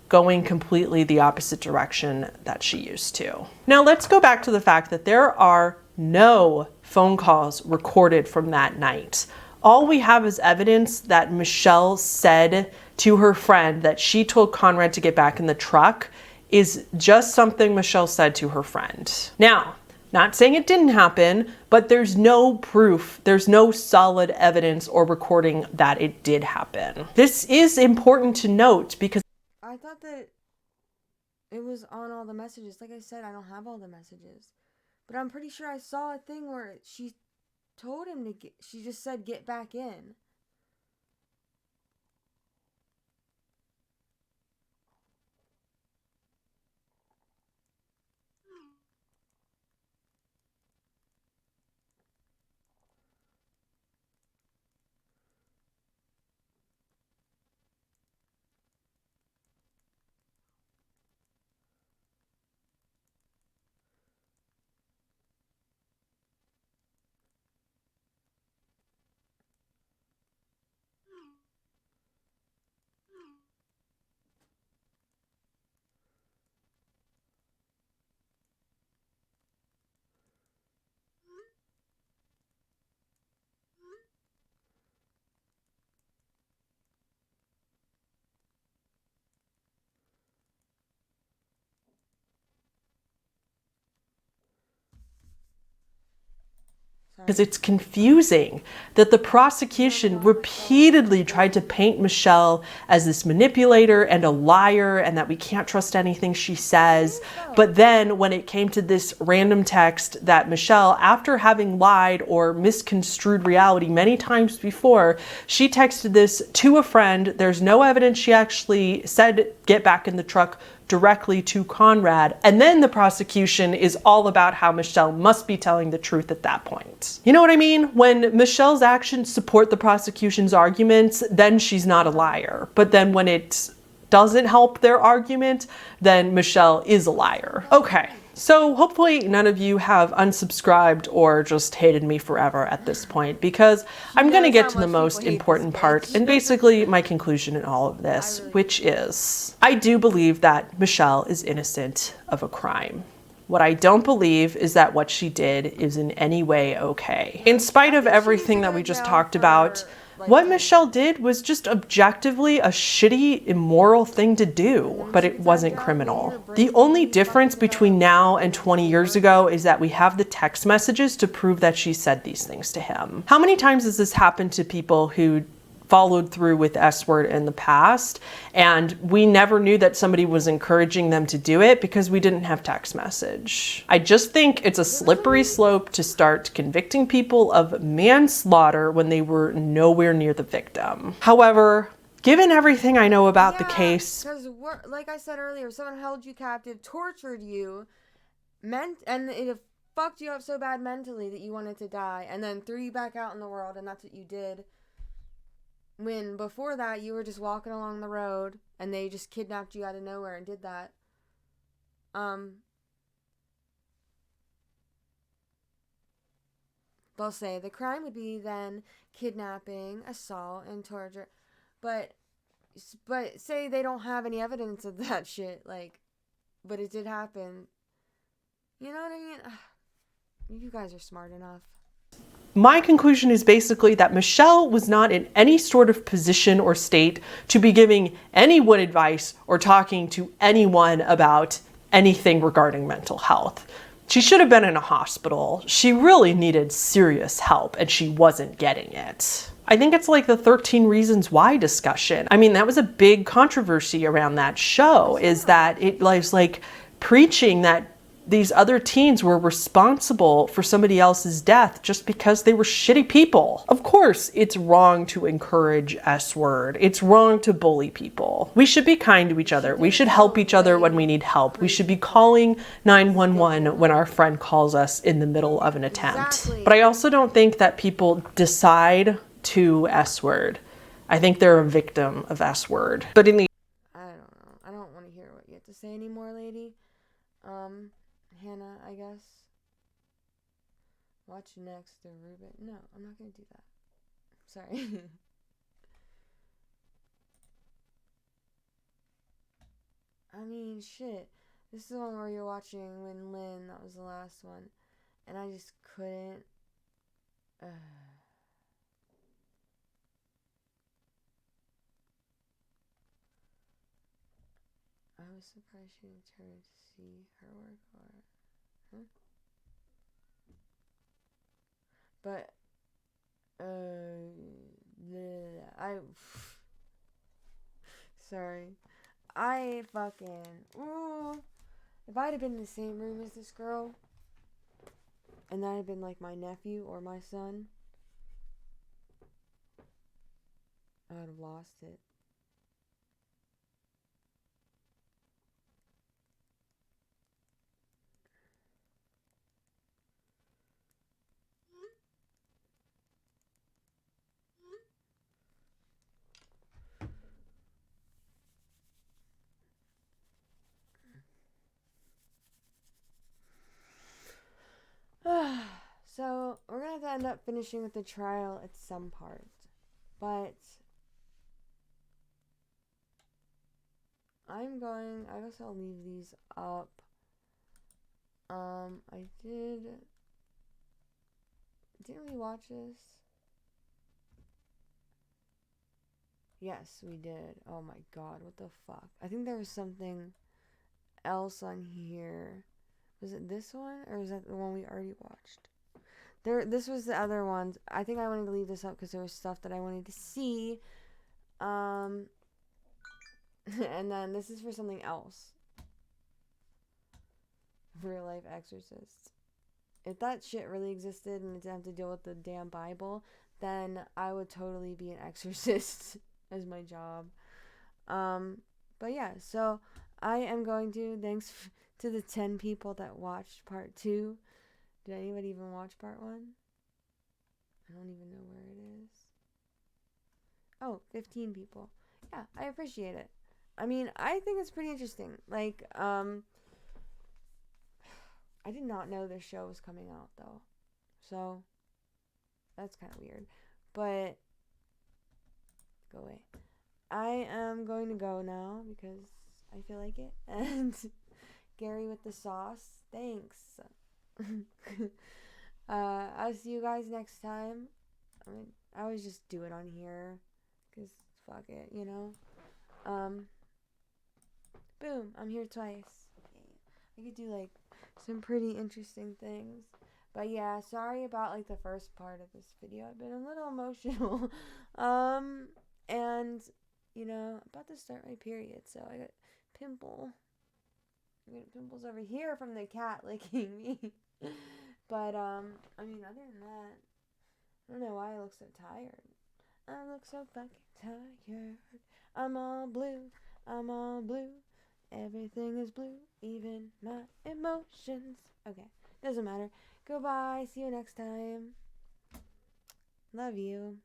going completely the opposite direction that she used to. Now let's go back to the fact that there are no phone calls recorded from that night. All we have is evidence that Michelle said to her friend that she told Conrad to get back in the truck is just something Michelle said to her friend. Now, not saying it didn't happen, but there's no proof, there's no solid evidence or recording that it did happen. This is important to note because I thought that it was on all the messages. Like I said, I don't have all the messages. But I'm pretty sure I saw a thing where she told him to get, she just said get back in. because it's confusing that the prosecution repeatedly tried to paint Michelle as this manipulator and a liar and that we can't trust anything she says. But then when it came to this random text that Michelle, after having lied or misconstrued reality many times before, she texted this to a friend. There's no evidence she actually said, "Get back in the truck," directly to Conrad. And then the prosecution is all about how Michelle must be telling the truth at that point. You know what I mean? When Michelle's actions support the prosecution's arguments, then she's not a liar. But then when it doesn't help their argument, then Michelle is a liar. Okay. So hopefully none of you have unsubscribed or just hated me forever at this point, because I'm going to get to the most important part and basically my conclusion in all of this, which is I do believe that Michelle is innocent of a crime. What I don't believe is that what she did is in any way okay. In spite of everything that we just talked about, what Michelle did was just objectively a shitty, immoral thing to do, but it wasn't criminal. The only difference between now and 20 years ago is that we have the text messages to prove that she said these things to him. How many times has this happened to people who followed through with S-word in the past, and we never knew that somebody was encouraging them to do it because we didn't have text message? I just think it's a slippery slope to start convicting people of manslaughter when they were nowhere near the victim. However, given everything I know about the case, because like I said earlier, someone held you captive, tortured you, and it fucked you up so bad mentally that you wanted to die, and then threw you back out in the world, and that's what you did. When before that you were just walking along the road and they just kidnapped you out of nowhere and did that. They'll say the crime would be then kidnapping, assault, and torture. But say they don't have any evidence of that shit, like, but it did happen. You know what I mean? You guys are smart enough. My conclusion is basically that Michelle was not in any sort of position or state to be giving anyone advice or talking to anyone about anything regarding mental health. She should have been in a hospital. She really needed serious help and she wasn't getting it. I think it's like the 13 Reasons Why discussion. I mean, that was a big controversy around that show, is that it was like preaching that these other teens were responsible for somebody else's death just because they were shitty people. Of course, it's wrong to encourage S-word. It's wrong to bully people. We should be kind to each other. We should help each other when we need help. We should be calling 911 when our friend calls us in the middle of an attempt. But I also don't think that people decide to S-word. I think they're a victim of S-word. But in the I don't know. I don't want to hear what you have to say anymore, lady. Hannah, I guess. Watch next, or Ruben. No, I'm not gonna do that. Sorry. I mean, shit. This is the one where you're watching when Lynn, that was the last one. And I just couldn't. I was surprised she didn't turn to see her work, or but sorry, I fucking if I'd have been in the same room as this girl and that had been like my nephew or my son, I would have lost it. So, we're going to have to end up finishing with the trial at some part. But I guess I'll leave these up. Didn't we watch this? Yes, we did. Oh my god, what the fuck? I think there was something else on here. Was it this one, or was that the one we already watched? This was the other ones. I think I wanted to leave this up because there was stuff that I wanted to see. And then this is for something else. Real life exorcists. If that shit really existed and it didn't have to deal with the damn Bible, then I would totally be an exorcist as my job. But yeah, so I am going to, thanks to the 10 people that watched part 2. Did anybody even watch part 1? I don't even know where it is. Oh, 15 people. Yeah, I appreciate it. I mean, I think it's pretty interesting. Like, I did not know this show was coming out, though. So, that's kind of weird. But, go away. I am going to go now because I feel like it. And Gary with the sauce, thanks. I'll see you guys next time. I mean, I always just do it on here because fuck it, you know. Boom, I'm here twice. I could do like some pretty interesting things. But yeah, sorry about like the first part of this video. I've been a little emotional. And you know, I'm about to start my period, so I got pimple. I got pimples over here from the cat licking me. But I mean, other than that, I don't know why I look so tired. I look so fucking tired. I'm all blue. I'm all blue. Everything is blue, even my emotions. Okay, doesn't matter. Goodbye. See you next time. Love you.